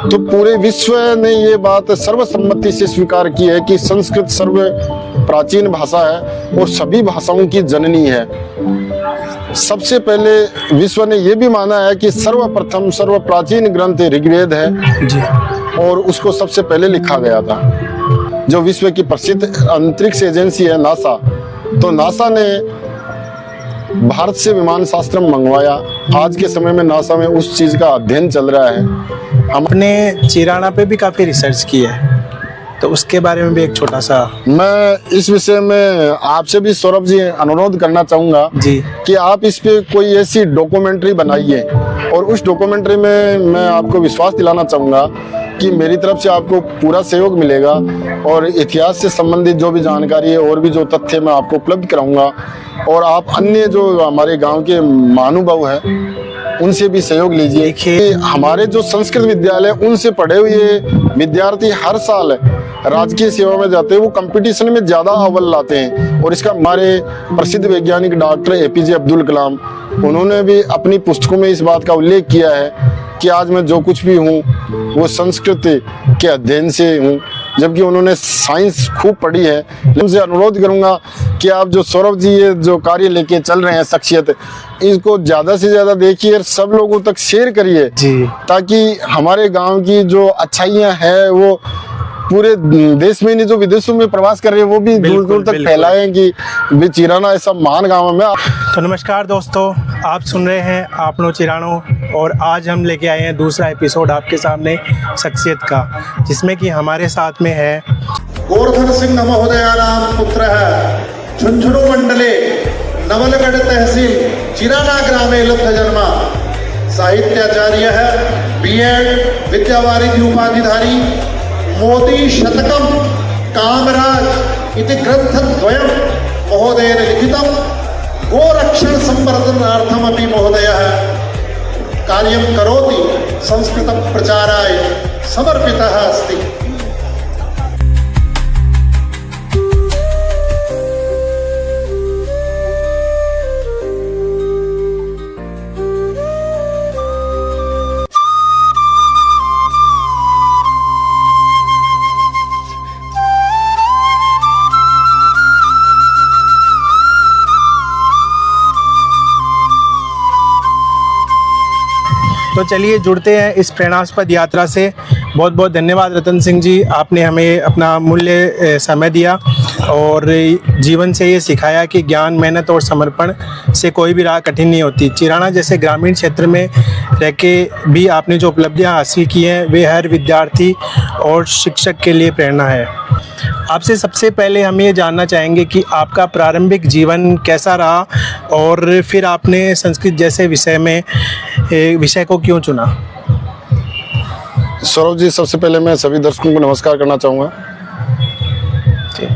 तो पूरे विश्व ने ये बात सर्वसम्मति से स्वीकार की है कि संस्कृत सर्व प्राचीन भाषा है और सभी भाषाओं की जननी है। सबसे पहले विश्व ने ये भी माना है कि सर्वप्रथम सर्व प्राचीन ग्रंथ ऋग्वेद है जी। और उसको सबसे पहले लिखा गया था। जो विश्व की प्रसिद्ध अंतरिक्ष एजेंसी है नासा, तो नासा ने भारत से विमान शास्त्र मंगवाया। आज के समय में नासा में उस चीज का अध्ययन चल रहा है। हमने चिराना पे भी काफ़ी रिसर्च की है, तो उसके बारे में भी एक छोटा सा। मैं इस विषय में आपसे भी सौरभ जी अनुरोध करना चाहूँगा जी। कि आप इस पे कोई ऐसी डॉक्यूमेंट्री बनाइए और उस डॉक्यूमेंट्री में मैं आपको विश्वास दिलाना चाहूँगा कि मेरी तरफ से आपको पूरा सहयोग मिलेगा और इतिहास से संबंधित जो भी जानकारी है और भी जो तथ्य मैं आपको उपलब्ध कराऊंगा और आप अन्य जो हमारे गांव के महानुभाव हैं उनसे भी सहयोग लीजिए। कि हमारे जो संस्कृत विद्यालय उनसे पढ़े हुए विद्यार्थी हर साल राजकीय सेवा में जाते हैं, वो कंपटीशन में ज्यादा अव्वल लाते हैं। और इसका हमारे प्रसिद्ध वैज्ञानिक डॉक्टर एपीजे अब्दुल कलाम, उन्होंने भी अपनी पुस्तकों में इस बात का उल्लेख किया है कि आज मैं जो कुछ भी हूँ वो संस्कृत के अध्ययन से हूँ, जबकि उन्होंने साइंस खूब पढ़ी है। उनसे अनुरोध करूंगा कि आप जो सौरभ जी ये जो कार्य लेके चल रहे हैं शख्सियत, इसको ज्यादा से ज्यादा देखिए और सब लोगों तक शेयर करिए जी, ताकि हमारे गांव की जो अच्छाइयाँ हैं वो पूरे देश में नहीं, जो विदेशों में प्रवास कर रहे हैं वो भी दूर दूर तक फैलाएं कि चिराना ऐसा महान गांव है। तो नमस्कार दोस्तों, आप सुन रहे हैं आपनो चिरानो और आज हम लेके आए हैं दूसरा एपिसोड आपके सामने शख्सियत का, जिसमें कि हमारे साथ में है गोवर्धन सिंह महोदयानां पुत्रः झुंझुनू मंडले नवलगढ़ तहसील चिराना ग्रामे लब्ध जन्मा। साहित्याचार्य है, बीएड विद्यावारिधि उपाधिधारी। मोदी शतकम कामराज इति ग्रंथद्वयं महोदयेन लिखितं। गोरक्षण संवर्धनार्थमपि महोदयः कार्यं करोति। संस्कृत प्रचाराय समर्पितः अस्ति। तो चलिए जुड़ते हैं इस प्रेरणास्पद यात्रा से। बहुत बहुत धन्यवाद रतन सिंह जी, आपने हमें अपना मूल्य समय दिया और जीवन से ये सिखाया कि ज्ञान, मेहनत और समर्पण से कोई भी राह कठिन नहीं होती। चिराना जैसे ग्रामीण क्षेत्र में रह के भी आपने जो उपलब्धियां हासिल की हैं वे हर विद्यार्थी और शिक्षक के लिए प्रेरणा है। आपसे सबसे पहले हम ये जानना चाहेंगे कि आपका प्रारंभिक जीवन कैसा रहा और फिर आपने संस्कृत जैसे विषय को क्यों चुना। सौरभ जी, सबसे पहले मैं सभी दर्शकों को नमस्कार करना चाहूँगा।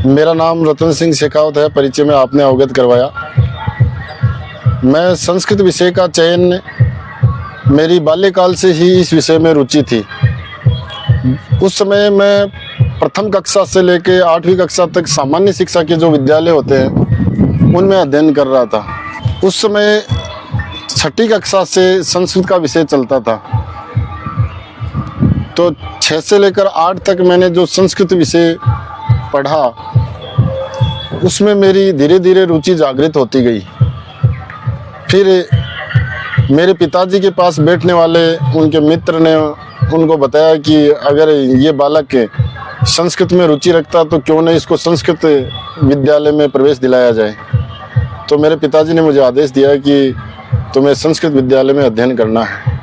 मेरा नाम रतन सिंह शेखावत है, परिचय में आपने अवगत करवाया। मैं संस्कृत विषय का चयन, मेरी बाल्यकाल से ही इस विषय में रुचि थी। उस समय मैं प्रथम कक्षा से लेकर 8वीं कक्षा तक सामान्य शिक्षा के जो विद्यालय होते हैं उनमें अध्ययन कर रहा था। उस समय 6ठी कक्षा से संस्कृत का विषय चलता था, तो 6 से लेकर 8 तक मैंने जो संस्कृत विषय पढ़ा उसमें मेरी धीरे धीरे रुचि जागृत होती गई। फिर मेरे पिताजी के पास बैठने वाले उनके मित्र ने उनको बताया कि अगर ये बालक संस्कृत में रुचि रखता तो क्यों नहीं इसको संस्कृत विद्यालय में प्रवेश दिलाया जाए। तो मेरे पिताजी ने मुझे आदेश दिया कि तुम्हें संस्कृत विद्यालय में अध्ययन करना है।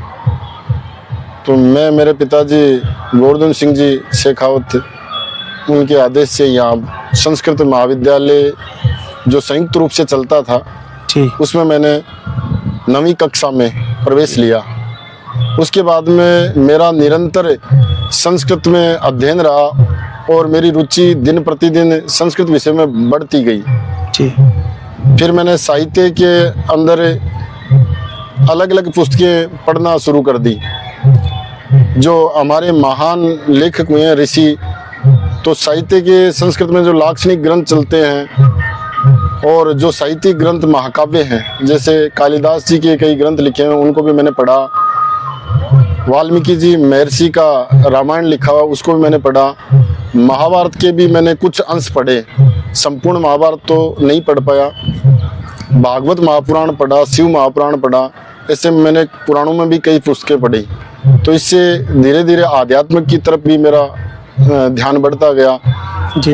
तो मैं, मेरे पिताजी गोवर्धन सिंह जी शेखावत, उनके आदेश से यहाँ संस्कृत महाविद्यालय जो संयुक्त रूप से चलता था उसमें मैंने 9वीं कक्षा में प्रवेश लिया। उसके बाद में मेरा निरंतर संस्कृत में अध्ययन रहा और मेरी रुचि दिन प्रतिदिन संस्कृत विषय में बढ़ती गई। फिर मैंने साहित्य के अंदर अलग अलग पुस्तकें पढ़ना शुरू कर दी। जो हमारे महान लेखक हुए हैं, ऋषि, तो साहित्य के संस्कृत में जो लाक्षणिक ग्रंथ चलते हैं और जो साहित्यिक ग्रंथ महाकाव्य हैं, जैसे कालिदास जी के कई ग्रंथ लिखे हैं, उनको भी मैंने पढ़ा। वाल्मीकि जी महर्षि का रामायण लिखा हुआ उसको भी मैंने पढ़ा। महाभारत के भी मैंने कुछ अंश पढ़े, संपूर्ण महाभारत तो नहीं पढ़ पाया। भागवत महापुराण पढ़ा, शिव महापुराण पढ़ा, ऐसे मैंने पुराणों में भी कई पुस्तकें पढ़ी। तो इससे धीरे धीरे आध्यात्मिक की तरफ भी मेरा ध्यान बढ़ता गया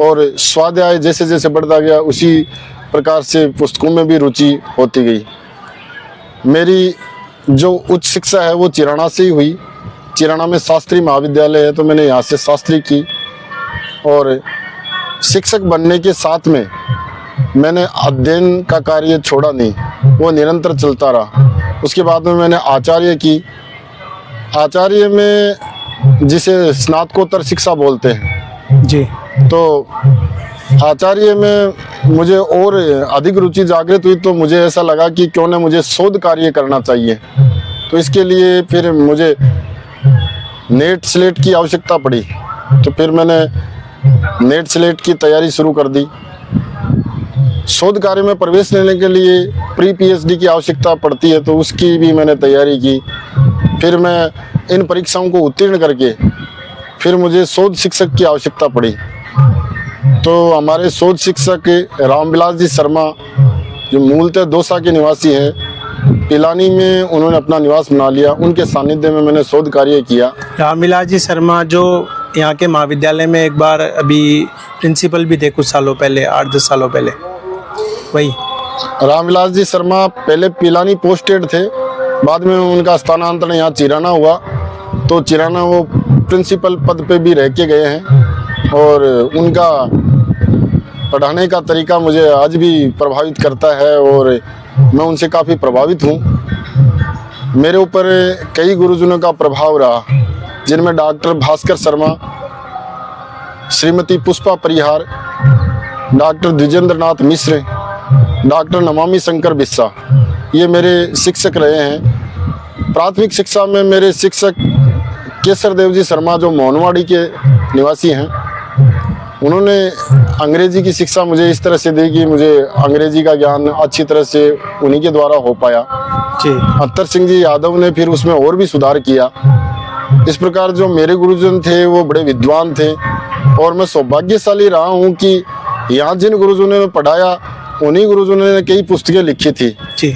और स्वाध्याय जैसे जैसे बढ़ता गया उसी प्रकार से पुस्तकों में भी रुचि होती गई। मेरी जो उच्च शिक्षा है वो चिराना से ही हुई। चिराना में शास्त्री महाविद्यालय है तो मैंने यहाँ से शास्त्री की और शिक्षक बनने के साथ में मैंने अध्ययन का कार्य छोड़ा नहीं, वो निरंतर चलता रहा। उसके बाद में मैंने आचार्य की। आचार्य में जिसे स्नातकोत्तर शिक्षा बोलते हैं जी, तो आचार्य में मुझे और अधिक रुचि जागृत हुई। तो मुझे ऐसा लगा कि क्यों न मुझे शोध कार्य करना चाहिए। तो इसके लिए फिर मुझे नेट स्लेट की आवश्यकता पड़ी। तो फिर मैंने नेट स्लेट की तैयारी शुरू कर दी। शोध कार्य में प्रवेश लेने के लिए प्री पीएचडी की आवश्यकता पड़ती है तो उसकी भी मैंने तैयारी की। फिर मैं इन परीक्षाओं को उत्तीर्ण करके फिर मुझे शोध शिक्षक की आवश्यकता पड़ी। तो हमारे शोध शिक्षक रामविलास जी शर्मा जो मूलतः दौसा के निवासी हैं, पिलानी में उन्होंने अपना निवास बना लिया। उनके सानिध्य में मैंने शोध कार्य किया। रामविलास जी शर्मा जो यहाँ के महाविद्यालय में एक बार अभी प्रिंसिपल भी थे कुछ सालों पहले, 8-10 सालों पहले, वही रामविलास जी शर्मा पहले पिलानी पोस्टेड थे, बाद में उनका स्थानांतरण यहाँ चिराना हुआ। तो चिराना वो प्रिंसिपल पद पे भी रह के गए हैं और उनका पढ़ाने का तरीका मुझे आज भी प्रभावित करता है और मैं उनसे काफ़ी प्रभावित हूँ। मेरे ऊपर कई गुरुजनों का प्रभाव रहा, जिनमें डॉक्टर भास्कर शर्मा, श्रीमती पुष्पा परिहार, डॉक्टर द्विजेंद्र नाथ मिश्र, डॉक्टर नमामि शंकर बिस्सा, ये मेरे शिक्षक रहे हैं। प्राथमिक शिक्षा में मेरे शिक्षक केसर देव जी शर्मा जो मोहनवाड़ी के निवासी हैं, उन्होंने अंग्रेजी की शिक्षा मुझे इस तरह से दी कि मुझे अंग्रेजी का ज्ञान अच्छी तरह से उन्हीं के द्वारा हो पाया। जी, अत्तर सिंह जी यादव ने फिर उसमें और भी सुधार किया। इस प्रकार जो मेरे गुरुजन थे वो बड़े विद्वान थे और मैं सौभाग्यशाली रहा हूँ कि यहाँ जिन गुरुजनों ने पढ़ाया उन्हीं गुरुजनों ने कई पुस्तकें लिखी थी। जी,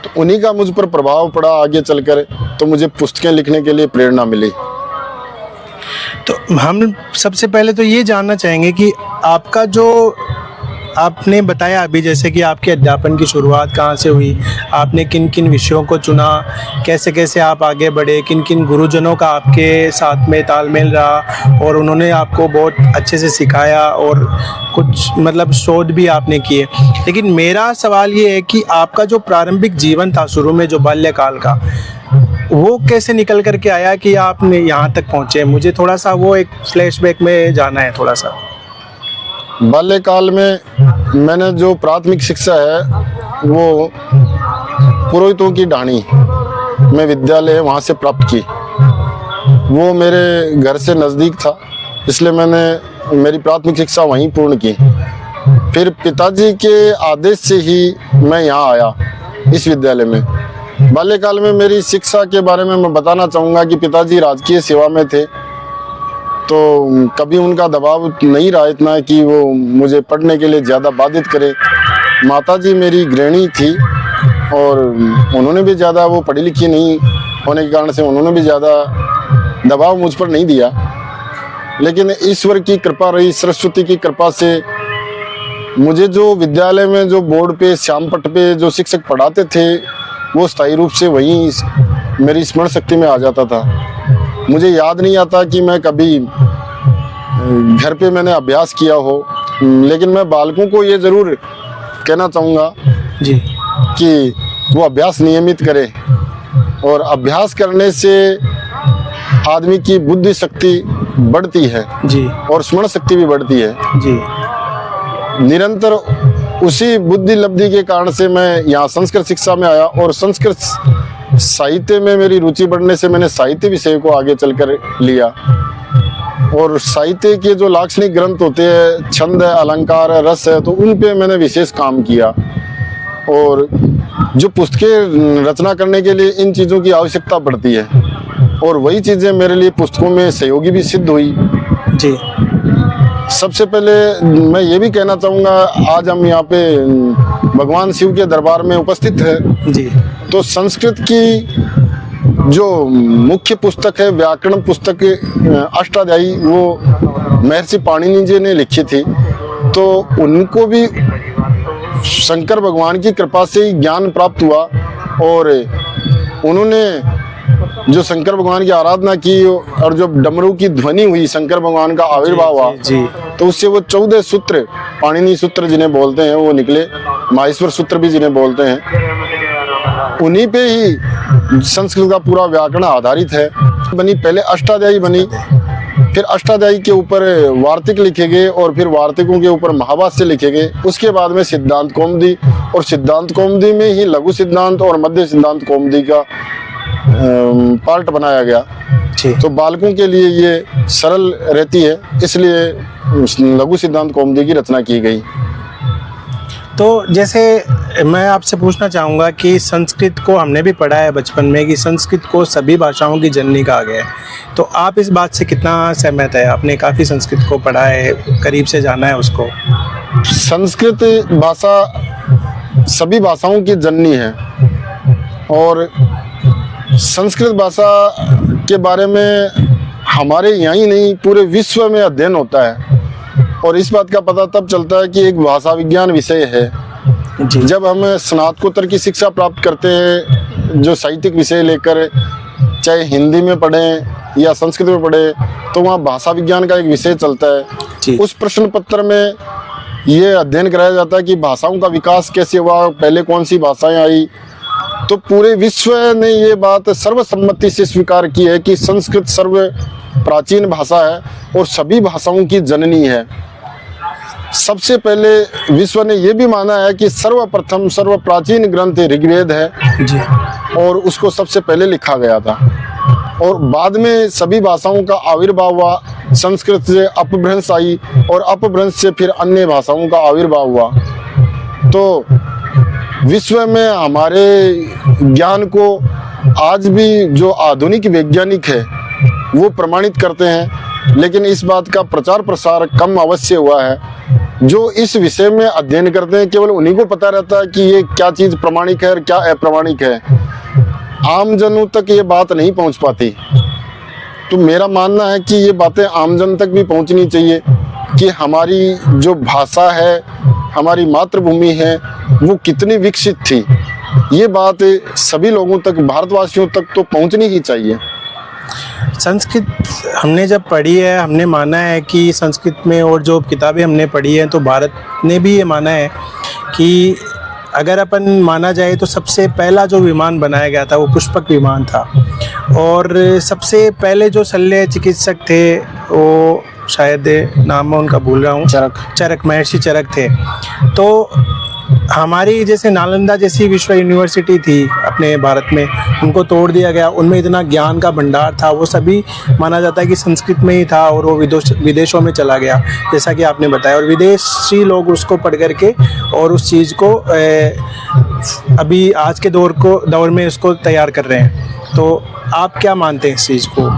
तो उन्हीं का मुझ पर प्रभाव पड़ा आगे चलकर, तो मुझे पुस्तकें लिखने के लिए प्रेरणा मिली। तो हम सबसे पहले तो ये जानना चाहेंगे कि आपका जो आपने बताया अभी, जैसे कि आपके अध्यापन की शुरुआत कहाँ से हुई, आपने किन किन विषयों को चुना, कैसे कैसे आप आगे बढ़े, किन किन गुरुजनों का आपके साथ में तालमेल रहा और उन्होंने आपको बहुत अच्छे से सिखाया और कुछ मतलब शोध भी आपने किए। लेकिन मेरा सवाल ये है कि आपका जो प्रारंभिक जीवन था शुरू में, जो बाल्यकाल का, वो कैसे निकल करके आया कि आपने यहाँ तक पहुँचे? मुझे थोड़ा सा वो एक फ्लैशबैक में जाना है थोड़ा सा। बाल्यकाल में मैंने जो प्राथमिक शिक्षा है वो पुरोहितों की ढाणी में विद्यालय है वहाँ से प्राप्त की। वो मेरे घर से नज़दीक था, इसलिए मैंने मेरी प्राथमिक शिक्षा वहीं पूर्ण की। फिर पिताजी के आदेश से ही मैं यहाँ आया इस विद्यालय में। बाल्यकाल में मेरी शिक्षा के बारे में मैं बताना चाहूँगा कि पिताजी राजकीय सेवा में थे, तो कभी उनका दबाव नहीं रहा इतना कि वो मुझे पढ़ने के लिए ज़्यादा बाधित करे। माताजी मेरी गृहिणी थी और उन्होंने भी ज़्यादा, वो पढ़ी लिखी नहीं होने के कारण से उन्होंने भी ज़्यादा दबाव मुझ पर नहीं दिया। लेकिन ईश्वर की कृपा रही, सरस्वती की कृपा से मुझे जो विद्यालय में जो बोर्ड पे श्यामपट्ट पे जो शिक्षक पढ़ाते थे वो स्थायी रूप से वहीं मेरी स्मरण शक्ति में आ जाता था। मुझे याद नहीं आता कि मैं कभी घर पे मैंने अभ्यास किया हो, लेकिन मैं बालकों को ये ज़रूर कहना चाहूँगा जी कि वो अभ्यास नियमित करें और अभ्यास करने से आदमी की बुद्धि शक्ति बढ़ती है जी और स्मरण शक्ति भी बढ़ती है। जी। निरंतर उसी बुद्धि लब्धि के कारण से मैं यहाँ संस्कृत शिक्षा में आया और संस्कृत साहित्य में मेरी रुचि बढ़ने से मैंने साहित्य विषय को आगे चलकर लिया। और साहित्य के जो लाक्षणिक ग्रंथ होते हैं, छंद है, अलंकार है, रस है, तो उन पे मैंने विशेष काम किया। और जो पुस्तकें रचना करने के लिए इन चीज़ों की आवश्यकता पड़ती है, और वही चीज़ें मेरे लिए पुस्तकों में सहयोगी भी सिद्ध हुई। जी सबसे पहले मैं ये भी कहना चाहूँगा, आज हम यहाँ पे भगवान शिव के दरबार में उपस्थित है, जी तो संस्कृत की जो मुख्य पुस्तक है, व्याकरण पुस्तक अष्टाध्यायी, वो महर्षि पाणिनि जी ने लिखी थी। तो उनको भी शंकर भगवान की कृपा से ही ज्ञान प्राप्त हुआ और उन्होंने जो शंकर भगवान की आराधना की और जो डमरू की ध्वनि हुई, शंकर भगवान का आविर्भाव हुआ, जी तो उससे वो 14 सूत्र, पाणिनि सूत्र जिन्हें बोलते हैं, वो निकले। माहेश्वर सूत्र भी जिन्हें बोलते हैं, उन्हीं पे ही संस्कृत का पूरा व्याकरण आधारित है। बनी पहले अष्टाध्यायी बनी, फिर अष्टाध्यायी के ऊपर वार्तिक लिखे गए और फिर वार्तिकों के ऊपर महाभाष्य लिखे गए। उसके बाद में सिद्धांत कौमुदी, और सिद्धांत कौमुदी में ही लघु सिद्धांत और मध्य सिद्धांत कौमुदी का पार्ट बनाया गया। तो बालकों के लिए ये सरल रहती है, इसलिए लघु सिद्धांत कौमुदी की रचना की गई। तो जैसे मैं आपसे पूछना चाहूँगा कि संस्कृत को हमने भी पढ़ा है बचपन में कि संस्कृत को सभी भाषाओं की जननी कहा गया है, तो आप इस बात से कितना सहमत है? आपने काफ़ी संस्कृत को पढ़ा है, करीब से जाना है उसको। संस्कृत भाषा सभी भाषाओं की जननी है और संस्कृत भाषा के बारे में हमारे यहाँ ही नहीं पूरे विश्व में अध्ययन होता है और इस बात का पता तब चलता है कि एक भाषा विज्ञान विषय है। जब हम स्नातकोत्तर की शिक्षा प्राप्त करते हैं, जो साहित्यिक विषय लेकर, चाहे हिंदी में पढ़ें या संस्कृत में पढ़ें, तो वहाँ भाषा विज्ञान का एक विषय चलता है। उस प्रश्न पत्र में ये अध्ययन कराया जाता है कि भाषाओं का विकास कैसे हुआ, पहले कौन सी भाषाएं आई। तो पूरे विश्व ने ये बात सर्वसम्मति से स्वीकार की है कि संस्कृत सर्व प्राचीन भाषा है और सभी भाषाओं की जननी है। सबसे पहले विश्व ने यह भी माना है कि सर्वप्रथम सर्व प्राचीन ग्रंथ ऋग्वेद है जी, और उसको सबसे पहले लिखा गया था और बाद में सभी भाषाओं का आविर्भाव हुआ। संस्कृत से अपभ्रंश आई और अपभ्रंश से फिर अन्य भाषाओं का आविर्भाव हुआ। तो विश्व में हमारे ज्ञान को आज भी जो आधुनिक वैज्ञानिक है वो प्रमाणित करते हैं, लेकिन इस बात का प्रचार प्रसार कम अवश्य हुआ है। जो इस विषय में अध्ययन करते हैं केवल उन्हीं को पता रहता है कि ये क्या चीज़ प्रमाणिक है और क्या अप्रमाणिक है। आम जनों तक ये बात नहीं पहुंच पाती। तो मेरा मानना है कि ये बातें आम जन तक भी पहुंचनी चाहिए कि हमारी जो भाषा है, हमारी मातृभूमि है, वो कितनी विकसित थी। ये बात सभी लोगों तक, भारतवासियों तक तो पहुंचनी ही चाहिए। संस्कृत हमने जब पढ़ी है, हमने माना है कि संस्कृत में, और जो किताबें हमने पढ़ी हैं, तो भारत ने भी ये माना है कि अगर अपन माना जाए तो सबसे पहला जो विमान बनाया गया था वो पुष्पक विमान था। और सबसे पहले जो शल्य चिकित्सक थे वो शायद नाम मैं उनका भूल रहा हूँ, चरक, महर्षि चरक थे। तो हमारी जैसे नालंदा जैसी विश्व यूनिवर्सिटी थी अपने भारत में, उनको तोड़ दिया गया। उनमें इतना ज्ञान का भंडार था, वो सभी माना जाता है कि संस्कृत में ही था और वो विदेशों में चला गया, जैसा कि आपने बताया। और विदेशी लोग उसको पढ़ करके और उस चीज़ को अभी आज के दौर में उसको तैयार कर रहे हैं। तो आप क्या मानते हैं इस चीज़ को?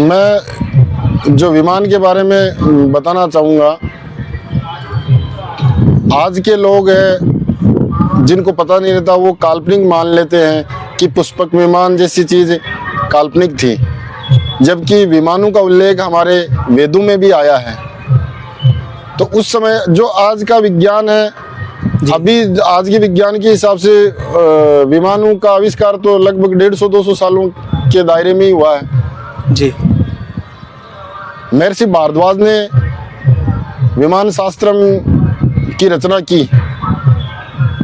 मैं जो विमान के बारे में बताना चाहूँगा, आज के लोग हैं जिनको पता नहीं रहता, वो काल्पनिक मान लेते हैं कि पुष्पक विमान जैसी चीज़ काल्पनिक थी, जबकि विमानों का उल्लेख हमारे वेदों में भी आया है। तो उस समय जो आज का विज्ञान है, अभी आज के विज्ञान के हिसाब से विमानों का आविष्कार तो लगभग 150-200 सालों के दायरे में ही हुआ है जी। महर्षि भारद्वाज ने विमान शास्त्र की रचना की,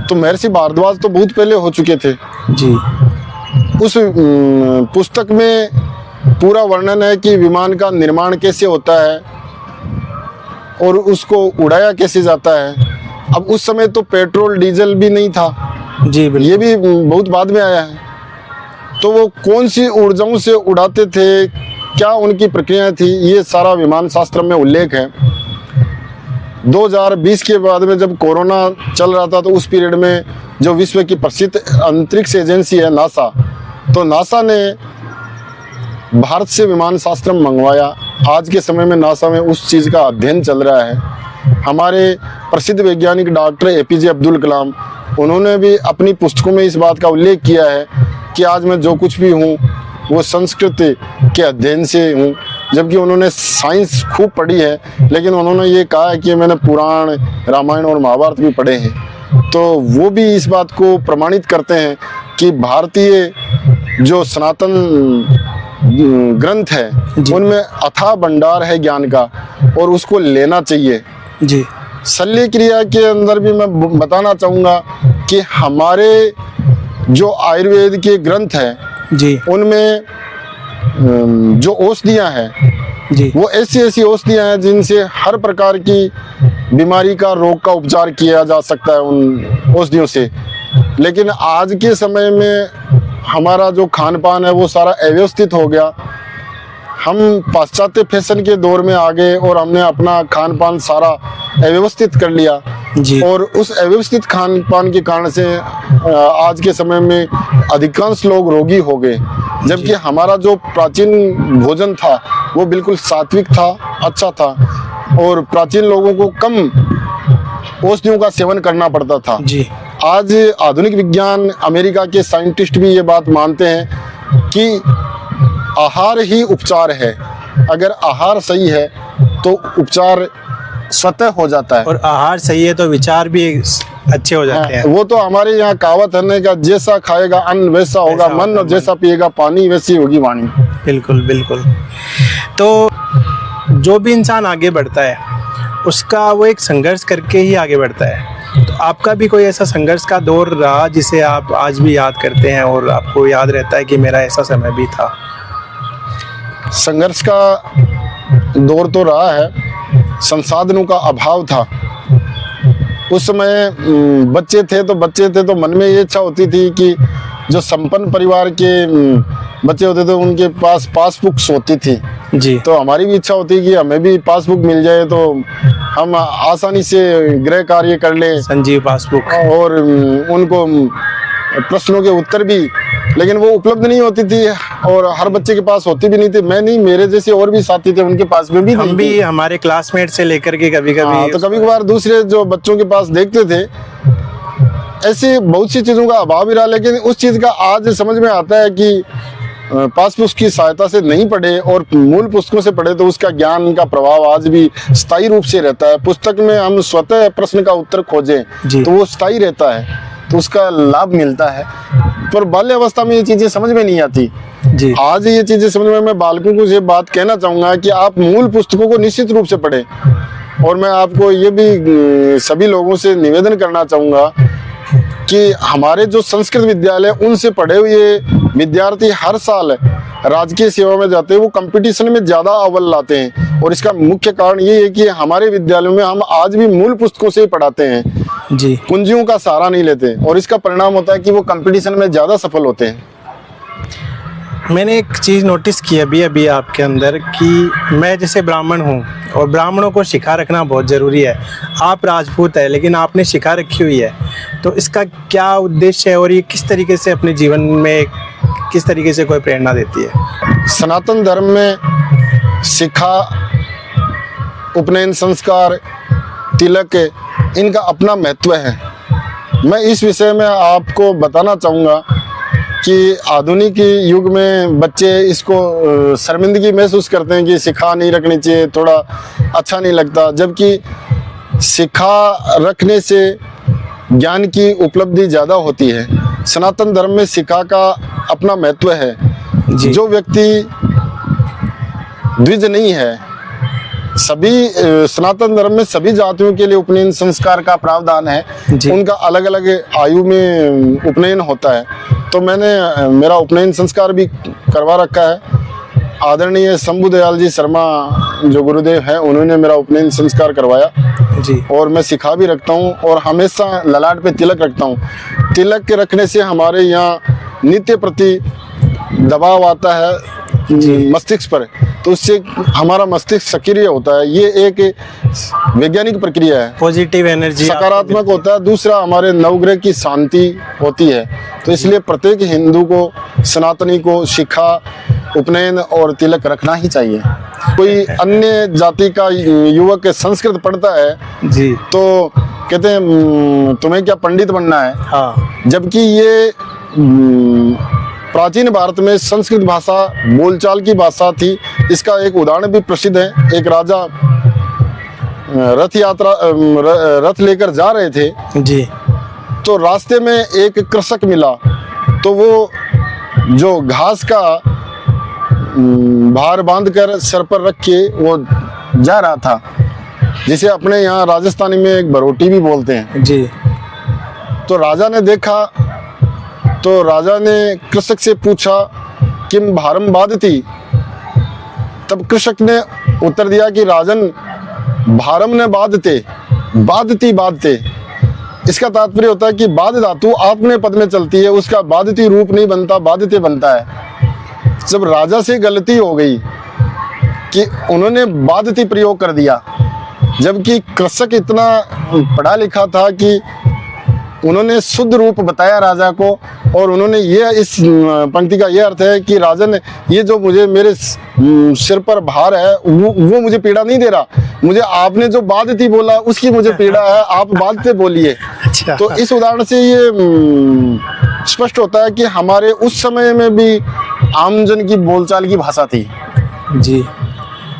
तो महर्षि भारद्वाज तो बहुत पहले हो चुके थे जी। उस पुस्तक में पूरा वर्णन है कि विमान का निर्माण कैसे होता है और उसको उड़ाया कैसे जाता है। अब उस समय तो पेट्रोल डीजल भी नहीं था जी, ये भी बहुत बाद में आया है। तो वो कौन सी ऊर्जाओं से उड़ाते थे, क्या उनकी प्रक्रिया थी, ये सारा विमान शास्त्र में उल्लेख है। 2020 के बाद में जब कोरोना चल रहा था, तो उस पीरियड में जो विश्व की प्रसिद्ध अंतरिक्ष एजेंसी है नासा, तो नासा ने भारत से विमान शास्त्र मंगवाया। आज के समय में नासा में उस चीज़ का अध्ययन चल रहा है। हमारे प्रसिद्ध वैज्ञानिक डॉक्टर APJ अब्दुल कलाम, उन्होंने भी अपनी पुस्तकों में इस बात का उल्लेख किया है कि आज मैं जो कुछ भी हूँ वो संस्कृत के अध्ययन से हूँ। जबकि उन्होंने साइंस खूब पढ़ी है, लेकिन उन्होंने ये कहा है कि मैंने पुराण, रामायण और महाभारत भी पढ़े हैं। तो वो भी इस बात को प्रमाणित करते हैं कि भारतीय जो सनातन ग्रंथ है उनमें अथाह भंडार है ज्ञान का, और उसको लेना चाहिए जी। शल्य क्रिया के अंदर भी मैं बताना चाहूँगा कि हमारे जो आयुर्वेद के ग्रंथ हैं जी उनमें जो औषधियाँ हैं जी वो ऐसी ऐसी औषधियाँ हैं जिनसे हर प्रकार की बीमारी का, रोग का उपचार किया जा सकता है उन औषधियों से। लेकिन आज के समय में हमारा जो खान पान है वो सारा अव्यवस्थित हो गया। हम पाश्चात्य फैशन के दौर में आ गए और हमने अपना खान पान सारा अव्यवस्थित कर लिया जी। और उस अव्यवस्थित खान पान के कारण से आज के समय में अधिकांश लोग रोगी हो गए। जबकि हमारा जो प्राचीन भोजन था वो बिल्कुल सात्विक था, अच्छा था, और प्राचीन लोगों को कम औषधियों का सेवन करना पड़ता था जी। आज आधुनिक विज्ञान, अमेरिका के साइंटिस्ट भी ये बात मानते हैं कि आहार ही उपचार है। अगर आहार सही है तो उपचार स्वतः हो जाता है, और आहार सही है तो विचार भी अच्छे हो जाते हैं। वो तो हमारे यहाँ कहावत है ना, का जैसा खाएगा अन्न वैसा होगा मन, और जैसा पिएगा पानी वैसी होगी वाणी। बिल्कुल बिल्कुल। तो जो भी इंसान आगे बढ़ता है उसका वो एक संघर्ष करके ही आगे बढ़ता है। तो आपका भी कोई ऐसा संघर्ष का दौर रहा जिसे आप आज भी याद करते हैं और आपको याद रहता है कि मेरा ऐसा समय भी था? संघर्ष का दौर तो रहा है, संसाधनों का अभाव था। उस समय बच्चे थे तो मन में ये इच्छा होती थी कि जो संपन्न परिवार के बच्चे होते थे उनके पास पासबुक्स होती थी जी। तो हमारी भी इच्छा होती कि हमें भी पासबुक मिल जाए तो हम आसानी से गृह कार्य कर ले, संजीव पासबुक, और उनको प्रश्नों के उत्तर भी, लेकिन वो उपलब्ध नहीं होती थी और हर बच्चे के पास होती भी नहीं थी। मैं नहीं, मेरे जैसे और भी साथी थे उनके पास में भी हम नहीं भी थी। हमारे क्लासमेट से लेकर के कभी कभी तो कभी कभार दूसरे जो बच्चों के पास देखते थे। ऐसी बहुत सी चीज़ों का अभाव भी रहा, लेकिन उस चीज़ का आज समझ में आता है कि पासबुक की सहायता से नहीं पढ़े और मूल पुस्तकों से पढ़े तो उसका ज्ञान का प्रभाव आज भी स्थायी रूप से रहता है। पुस्तक में हम स्वतः प्रश्न का उत्तर खोजें तो वो स्थायी रहता है, तो उसका लाभ मिलता है। पर बाल्यावस्था में ये चीज़ें समझ में नहीं आती जी। आज ये चीज़ें समझ में, मैं बालकों को ये बात कहना चाहूँगा कि आप मूल पुस्तकों को निश्चित रूप से पढ़ें। और मैं आपको ये भी सभी लोगों से निवेदन करना चाहूँगा कि हमारे जो संस्कृत विद्यालय उनसे पढ़े हुए विद्यार्थी हर साल राजकीय सेवा में जाते हैं, वो कंपटीशन में ज़्यादा अव्वल लाते हैं। और इसका मुख्य कारण ये है कि हमारे विद्यालयों में हम आज भी मूल पुस्तकों से ही पढ़ाते हैं जी। कुंजियों का सहारा नहीं लेते, और इसका परिणाम होता है कि वो कंपटीशन में ज़्यादा सफल होते हैं। मैंने एक चीज़ नोटिस की अभी आपके अंदर कि मैं जैसे ब्राह्मण हूँ और ब्राह्मणों को शिखा रखना बहुत ज़रूरी है। आप राजपूत है लेकिन आपने शिखा रखी हुई है, तो इसका क्या उद्देश्य है और ये किस तरीके से अपने जीवन में किस तरीके से कोई प्रेरणा देती है? सनातन धर्म में शिखा, उपनयन संस्कार, तिलक, इनका अपना महत्व है। मैं इस विषय में आपको बताना चाहूँगा कि आधुनिक युग में बच्चे इसको शर्मिंदगी महसूस करते हैं कि शिखा नहीं रखनी चाहिए, थोड़ा अच्छा नहीं लगता। जबकि शिखा रखने से ज्ञान की उपलब्धि ज़्यादा होती है। सनातन धर्म में शिखा का अपना महत्व है। जो व्यक्ति द्विज नहीं है, सभी सनातन धर्म में सभी जातियों के लिए उपनयन संस्कार का प्रावधान है। उनका अलग अलग आयु में उपनयन होता है। तो मैंने मेरा उपनयन संस्कार भी करवा रखा है। आदरणीय शंभू दयाल जी शर्मा जो गुरुदेव हैं, उन्होंने मेरा उपनयन संस्कार करवाया जी। और मैं सिखा भी रखता हूँ और हमेशा ललाट पे तिलक रखता हूँ। तिलक के रखने से हमारे यहाँ नित्य प्रति दबाव आता है मस्तिष्क पर, तो उससे हमारा मस्तिष्क सक्रिय होता है। ये एक वैज्ञानिक प्रक्रिया है, पॉजिटिव एनर्जी सकारात्मक होता है। दूसरा, हमारे नवग्रह की शांति होती है। तो इसलिए प्रत्येक हिंदू को, सनातनी को शिखा, उपनयन और तिलक रखना ही चाहिए। कोई अन्य जाति का युवक संस्कृत पढ़ता है जी, तो कहते हैं तुम्हें क्या पंडित बनना है। हाँ जबकि ये प्राचीन भारत में संस्कृत भाषा बोलचाल की भाषा थी। इसका एक उदाहरण भी प्रसिद्ध है। एक राजा रथ लेकर जा रहे थे, जी, तो रास्ते में एक कृषक मिला। तो वो जो घास का भार बांधकर सर पर रख के वो जा रहा था, जिसे अपने यहाँ राजस्थानी में एक बरोटी भी बोलते हैं। जी, तो राजा ने देखा, तो राजा ने कृषक से पूछा किम भारम बाधती। तब कृषक ने उत्तर दिया कि राजन, भारम ने बाधते, बाधती बाधते। इसका तात्पर्य होता है कि बाध धातु आपने पद में चलती है, उसका बाधती रूप नहीं बनता, बाधते बनता है। जब राजा से गलती हो गई कि उन्होंने बाधती प्रयोग कर दिया, जबकि कृषक इतना पढ़ा लिखा था कि उन्होंने शुद्ध रूप बताया राजा को, और उन्होंने ये, इस पंक्ति का ये अर्थ है कि राजन, ये जो मुझे मेरे सिर पर भार है वो मुझे पीड़ा नहीं दे रहा, मुझे आपने जो बाधती बोला उसकी मुझे पीड़ा है, आप बाधते बोलिए। अच्छा। तो इस उदाहरण से ये स्पष्ट होता है कि हमारे उस समय में भी आमजन की बोलचाल की भाषा थी। जी,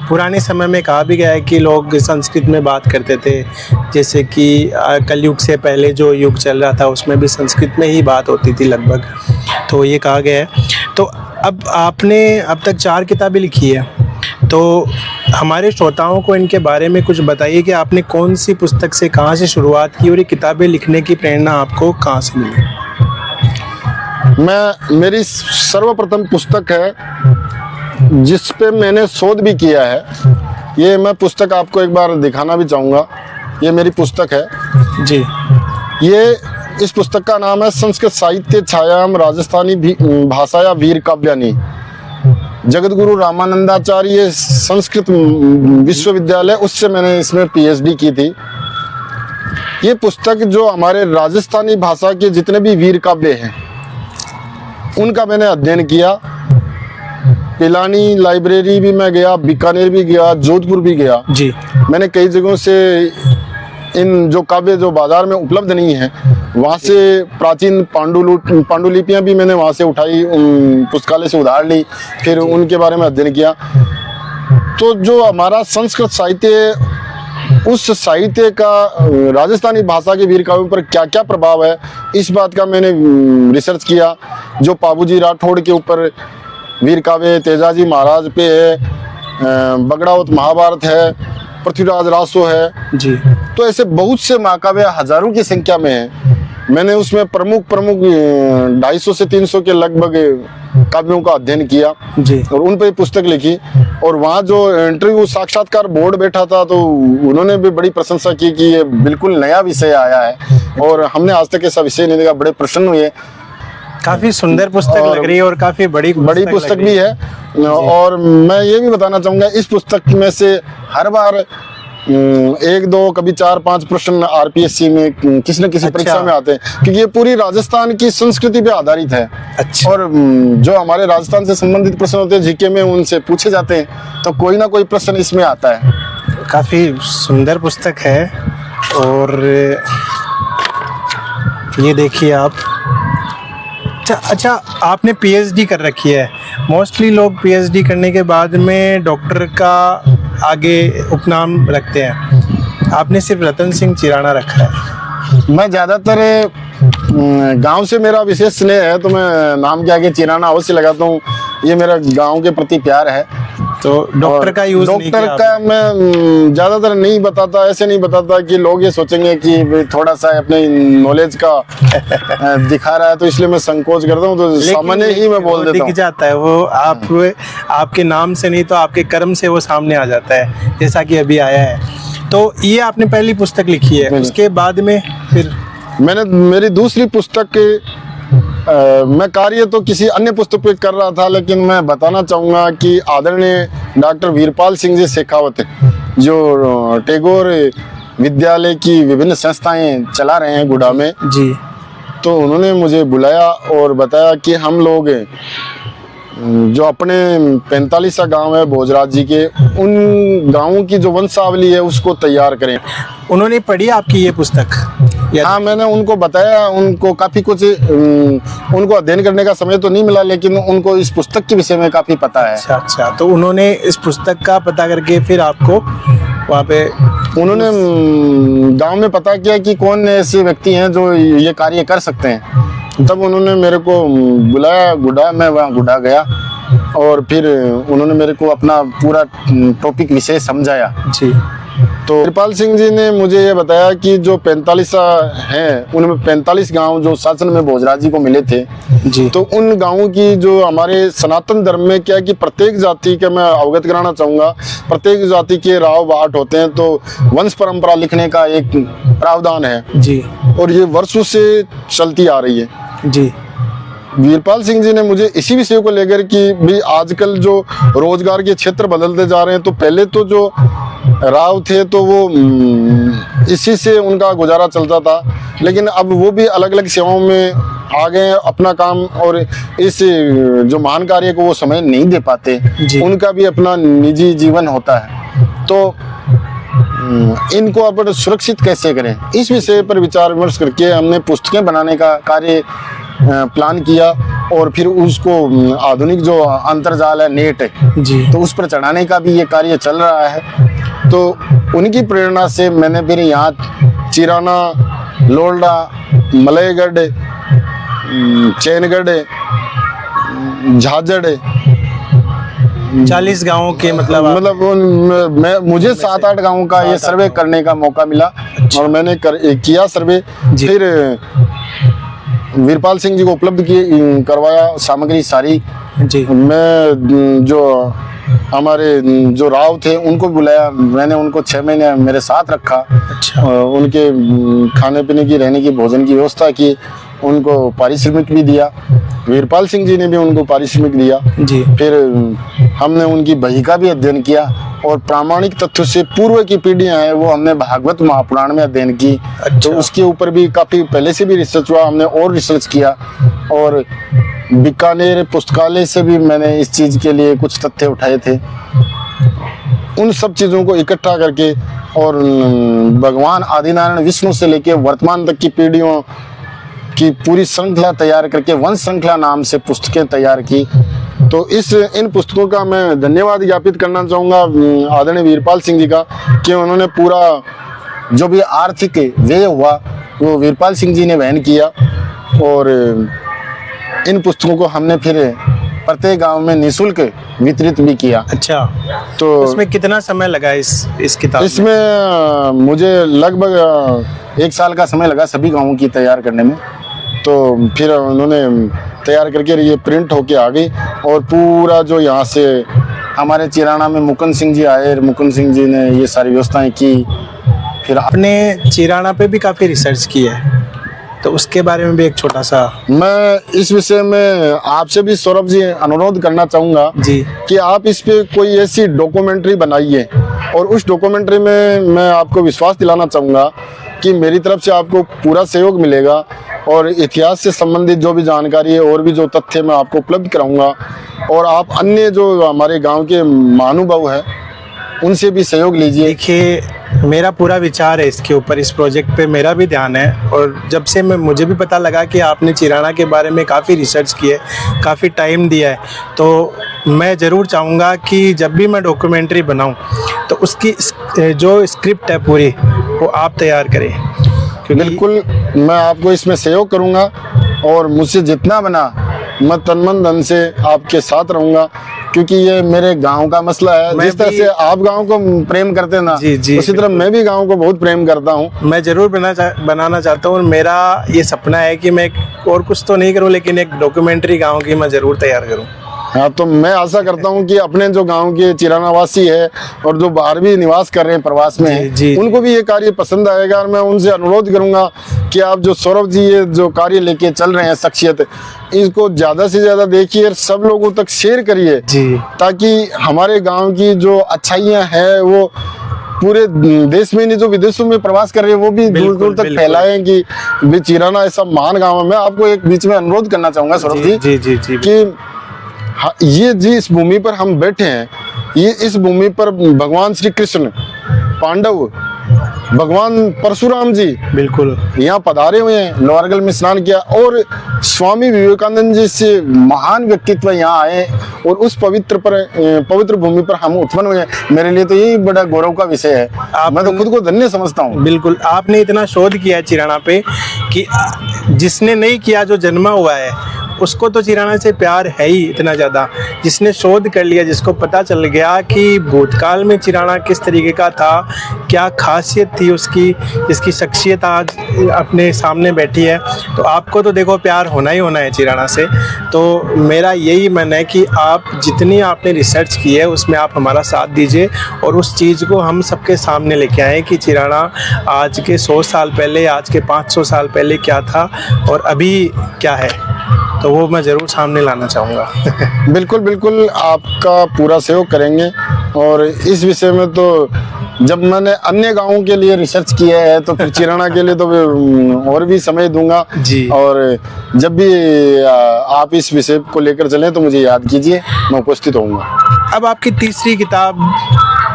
पुराने समय में कहा भी गया है कि लोग संस्कृत में बात करते थे, जैसे कि कलयुग से पहले जो युग चल रहा था उसमें भी संस्कृत में ही बात होती थी लगभग, तो ये कहा गया है। तो अब आपने अब तक 4 किताबें लिखी है, तो हमारे श्रोताओं को इनके बारे में कुछ बताइए कि आपने कौन सी पुस्तक से कहाँ से शुरुआत की और ये किताबें लिखने की प्रेरणा आपको कहाँ से मिली? मेरी सर्वप्रथम पुस्तक है जिस पे मैंने शोध भी किया है। ये मैं पुस्तक आपको एक बार दिखाना भी चाहूँगा। ये मेरी पुस्तक है जी। इस पुस्तक का नाम है संस्कृत साहित्य छायाम राजस्थानी भाषाया वीर काव्यानी। जगत गुरु रामानंदाचार्य संस्कृत विश्वविद्यालय, उससे मैंने इसमें PhD की थी। ये पुस्तक जो हमारे राजस्थानी भाषा के जितने भी वीर काव्य हैं उनका मैंने अध्ययन किया। पिलानी लाइब्रेरी भी मैं गया, बीकानेर भी गया, जोधपुर भी गया। जी, मैंने कई जगहों से इन जो काव्य जो बाजार में उपलब्ध नहीं है वहाँ से प्राचीन पांडुलिपियाँ भी मैंने वहाँ से उठाई, पुस्तकालय से उधार ली, फिर उनके बारे में अध्ययन किया। तो जो हमारा संस्कृत साहित्य, उस साहित्य का राजस्थानी भाषा के वीर काव्यों पर क्या क्या प्रभाव है, इस बात का मैंने रिसर्च किया। जो पाबूजी राठौड़ के ऊपर वीर काव्य तेजाजी महाराज पे है, बगड़ावत महाभारत है, पृथ्वीराज रासो है जी, तो ऐसे बहुत से महाकाव्य हजारों की संख्या में है। मैंने उसमें प्रमुख 250 से 300 के लगभग काव्यों का अध्ययन किया जी, और उन पर पुस्तक लिखी। और वहाँ जो इंटरव्यू साक्षात्कार बोर्ड बैठा था तो उन्होंने भी बड़ी प्रशंसा की कि ये बिल्कुल नया विषय आया है और हमने आज तक ऐसा विषय नहीं देखा। बड़े प्रसन्न हुए। काफी सुंदर पुस्तक लग रही है और काफी बड़ी पुस्तक भी है। और मैं ये भी बताना चाहूँगा, इस पुस्तक में से हर बार 1-2 कभी 4-5 प्रश्न RPSC में किसी न किसी परीक्षा में आते हैं, क्योंकि ये पूरी राजस्थान की संस्कृति पे आधारित है। अच्छा। और जो हमारे राजस्थान से संबंधित प्रश्न होते हैं जीके में, उनसे पूछे जाते हैं, तो कोई ना कोई प्रश्न इसमें आता है। काफी सुंदर पुस्तक है। और ये देखिए आप, अच्छा आपने PhD कर रखी है। मोस्टली लोग PhD करने के बाद में डॉक्टर का आगे उपनाम रखते हैं, आपने सिर्फ रतन सिंह चिराना रखा है। मैं ज़्यादातर गांव से मेरा विशेष स्नेह है तो मैं नाम के आगे चिराना अवश्य लगाता हूँ। ये मेरा गांव के प्रति प्यार है। तो डॉक्टर का यूज नहीं किया? डॉक्टर का मैं ज़्यादातर नहीं बताता, ऐसे नहीं बताता कि लोग ये सोचेंगे कि थोड़ा सा अपने नॉलेज का दिखा रहा है, तो इसलिए मैं संकोच करता हूँ। तो सामान्य ही मैं बोल देता हूँ। दिख जाता है वो, आपके नाम से नहीं तो आपके कर्म से वो सामने आ जाता है, जैसा कि अभी आया है। तो ये आपने पहली पुस्तक लिखी है, उसके बाद में फिर मेरी दूसरी पुस्तक मैं कार्य तो किसी अन्य पुस्तक पे कर रहा था, लेकिन मैं बताना चाहूँगा कि आदरणीय डॉक्टर वीरपाल सिंह जी शेखावत, जो टैगोर विद्यालय की विभिन्न संस्थाएं चला रहे हैं गुड़ा में जी, तो उन्होंने मुझे बुलाया और बताया कि हम लोग जो अपने 45 गांव है भोजराज जी के, उन गांवों की जो वंशावली है उसको तैयार करें। उन्होंने पढ़ी आपकी ये पुस्तक? हाँ, मैंने उनको बताया, उनको काफ़ी कुछ उनको अध्ययन करने का समय तो नहीं मिला, लेकिन उनको इस पुस्तक के विषय में काफ़ी पता है। अच्छा अच्छा, तो उन्होंने इस पुस्तक का पता करके फिर आपको वहाँ पे उन्होंने गांव में पता किया कि कौन ऐसे व्यक्ति हैं जो ये कार्य कर सकते हैं, तब उन्होंने मेरे को बुलाया गुड़ा। मैं वहाँ गुड़ा गया और फिर उन्होंने मेरे को अपना पूरा टॉपिक विषय समझाया। जी, तो वीरपाल सिंह जी ने मुझे ये बताया कि जो 45 हैं उनमें 45 गांव जो शासन में भोजराज जी को मिले थे, जी, तो उन गांवों की जो हमारे सनातन धर्म में क्या है कि प्रत्येक जाति का मैं अवगत कराना चाहूँगा, प्रत्येक जाति के राव बाट होते हैं, तो वंश परंपरा लिखने का एक प्रावधान है जी, और ये वर्षों से चलती आ रही है। जी, वीरपाल सिंह जी ने मुझे इसी विषय को लेकर कि भी आजकल जो रोजगार के क्षेत्र बदलते जा रहे हैं, तो पहले तो जो राव थे तो वो इसी से उनका गुजारा चलता था, लेकिन अब वो भी अलग अलग सेवाओं में आ गए हैं अपना काम, और इस जो महान कार्य को वो समय नहीं दे पाते, उनका भी अपना निजी जीवन होता है। तो इनको अब सुरक्षित कैसे करें, इस विषय पर विचार विमर्श करके हमने पुस्तकें बनाने का कार्य प्लान किया और फिर उसको आधुनिक जो अंतर्जाल है नेट जी, तो उस पर चढ़ाने का भी ये कार्य चल रहा है। तो उनकी प्रेरणा से मैंने फिर यहाँ चिराना, लोल्डा, मलयगढ़, चैनगढ़, झाझड़ 40 गाँवों के मतलब मुझे 7-8 गाँवों का ये सर्वे करने का मौका मिला और मैंने किया सर्वे। फिर वीरपाल सिंह जी को उपलब्ध करवाया सामग्री सारी। जी, मैं जो हमारे जो राव थे उनको बुलाया, मैंने उनको 6 महीने मेरे साथ रखा। अच्छा, उनके खाने पीने की, रहने की, भोजन की व्यवस्था की, उनको पारिश्रमिक भी दिया, वीरपाल सिंह जी ने भी उनको पारिश्रमिक दिया। जी, फिर हमने उनकी बही का भी अध्ययन किया और प्रामाणिक तथ्यों से पूर्व की पीढ़ियां हैं वो हमने भागवत महापुराण में अध्ययन की। अच्छा, तो उसके ऊपर भी काफ़ी पहले से भी रिसर्च हुआ, हमने और रिसर्च किया और बीकानेर पुस्तकालय से भी मैंने इस चीज़ के लिए कुछ तथ्य उठाए थे। उन सब चीज़ों को इकट्ठा करके और भगवान आदिनारायण विष्णु से लेकर वर्तमान तक की पीढ़ियों की पूरी श्रृंखला तैयार करके वंश श्रृंखला नाम से पुस्तकें तैयार की। तो इन पुस्तकों का मैं धन्यवाद ज्ञापित करना चाहूँगा आदरणीय वीरपाल सिंह जी का कि उन्होंने पूरा जो भी आर्थिक व्यय हुआ वो वीरपाल सिंह जी ने वहन किया और इन पुस्तकों को हमने फिर प्रत्येक गांव में निःशुल्क वितरित भी किया। अच्छा, तो इसमें कितना समय लगा इस किताब में? इसमें मुझे लगभग 1 साल का समय लगा सभी गाँवों की तैयार करने में। तो फिर उन्होंने तैयार करके ये प्रिंट होके आ गई और पूरा जो यहाँ से हमारे चिराना में मुकुंद सिंह जी आए, मुकुंद सिंह जी ने ये सारी व्यवस्थाएं की। फिर आपने चिराना पे भी काफ़ी रिसर्च की है, तो उसके बारे में भी एक छोटा सा। मैं इस विषय में आपसे भी सौरभ जी अनुरोध करना चाहूँगा जी कि आप इस पे कोई ऐसी डॉक्यूमेंट्री बनाइए और उस डॉक्यूमेंट्री में मैं आपको विश्वास दिलाना चाहूँगा कि मेरी तरफ से आपको पूरा सहयोग मिलेगा और इतिहास से संबंधित जो भी जानकारी है और भी जो तथ्य मैं आपको उपलब्ध कराऊंगा और आप अन्य जो हमारे गांव के महानुभाव हैं उनसे भी सहयोग लीजिए। देखिए, मेरा पूरा विचार है इसके ऊपर, इस प्रोजेक्ट पे मेरा भी ध्यान है और जब से मुझे भी पता लगा कि आपने चिराना के बारे में काफ़ी रिसर्च की है, काफ़ी टाइम दिया है, तो मैं ज़रूर चाहूँगा कि जब भी मैं डॉक्यूमेंट्री बनाऊँ तो उसकी जो स्क्रिप्ट है पूरी वो आप तैयार करें। बिल्कुल, मैं आपको इसमें सहयोग करूँगा और मुझसे जितना बना मैं तन मन धन से आपके साथ रहूँगा क्योंकि ये मेरे गांव का मसला है। जिस तरह से आप गांव को प्रेम करते हैं ना, उसी तरह मैं भी गांव को बहुत प्रेम करता हूं। मैं जरूर बनाना चाहता हूं और मेरा ये सपना है कि मैं और कुछ तो नहीं करूं लेकिन एक डॉक्यूमेंट्री गांव की मैं जरूर तैयार करूं। हाँ, तो मैं आशा करता हूँ कि अपने जो गांव के चिराना वासी है और जो बाहर भी निवास कर रहे हैं प्रवास में हैं, जी। उनको भी ये कार्य पसंद आएगा। और मैं उनसे अनुरोध करूंगा कि आप जो सौरभ जी ये जो कार्य लेके चल रहे हैं शख्सियत, इसको ज्यादा से ज्यादा देखिए और सब लोगों तक शेयर करिए, जी ताकि हमारे गांव की जो अच्छाइयाँ हैं वो पूरे देश में नहीं, जो विदेशों में प्रवास कर रहे हैं वो भी दूर बिल्कुल, दूर तक बिल्कुल। फैलाएं कि भाई चिराना ऐसा महान गांव है। मैं आपको एक बीच में अनुरोध करना चाहूंगा सौरभ जी, जी जी जी कि ये जी इस भूमि पर हम बैठे हैं, ये इस भूमि पर भगवान श्री कृष्ण, पांडव, भगवान परशुराम जी बिल्कुल यहाँ पधारे हुए हैं, लोहारगल में स्नान किया, और स्वामी विवेकानंद जी से महान व्यक्तित्व यहाँ आए और उस पवित्र भूमि पर हम उत्पन्न हुए हैं। मेरे लिए तो यही बड़ा गौरव का विषय है। मैं तो खुद को धन्य समझता हूँ। बिल्कुल, आपने इतना शोध किया है चिराना पे कि जिसने नहीं किया, जो जन्मा हुआ है उसको तो चिराना से प्यार है ही इतना ज़्यादा। जिसने शोध कर लिया, जिसको पता चल गया कि भूतकाल में चिराना किस तरीके का था, क्या खासियत थी उसकी, जिसकी शख्सियत आज अपने सामने बैठी है, तो आपको तो देखो प्यार होना ही होना है चिराना से। तो मेरा यही मन है कि आप जितनी आपने रिसर्च की है उसमें आप हमारा साथ दीजिए और उस चीज़ को हम सबके सामने लेके आएँ कि चिराना आज के 100 साल पहले, आज के 500 साल पहले क्या था और अभी क्या है, तो वो मैं ज़रूर सामने लाना चाहूँगा। बिल्कुल बिल्कुल, आपका पूरा सहयोग करेंगे। और इस विषय में तो जब मैंने अन्य गांवों के लिए रिसर्च किया है तो फिर चिराना के लिए तो और भी समय दूंगा जी। और जब भी आप इस विषय को लेकर चलें तो मुझे याद कीजिए, मैं उपस्थित होऊंगा। अब आपकी तीसरी किताब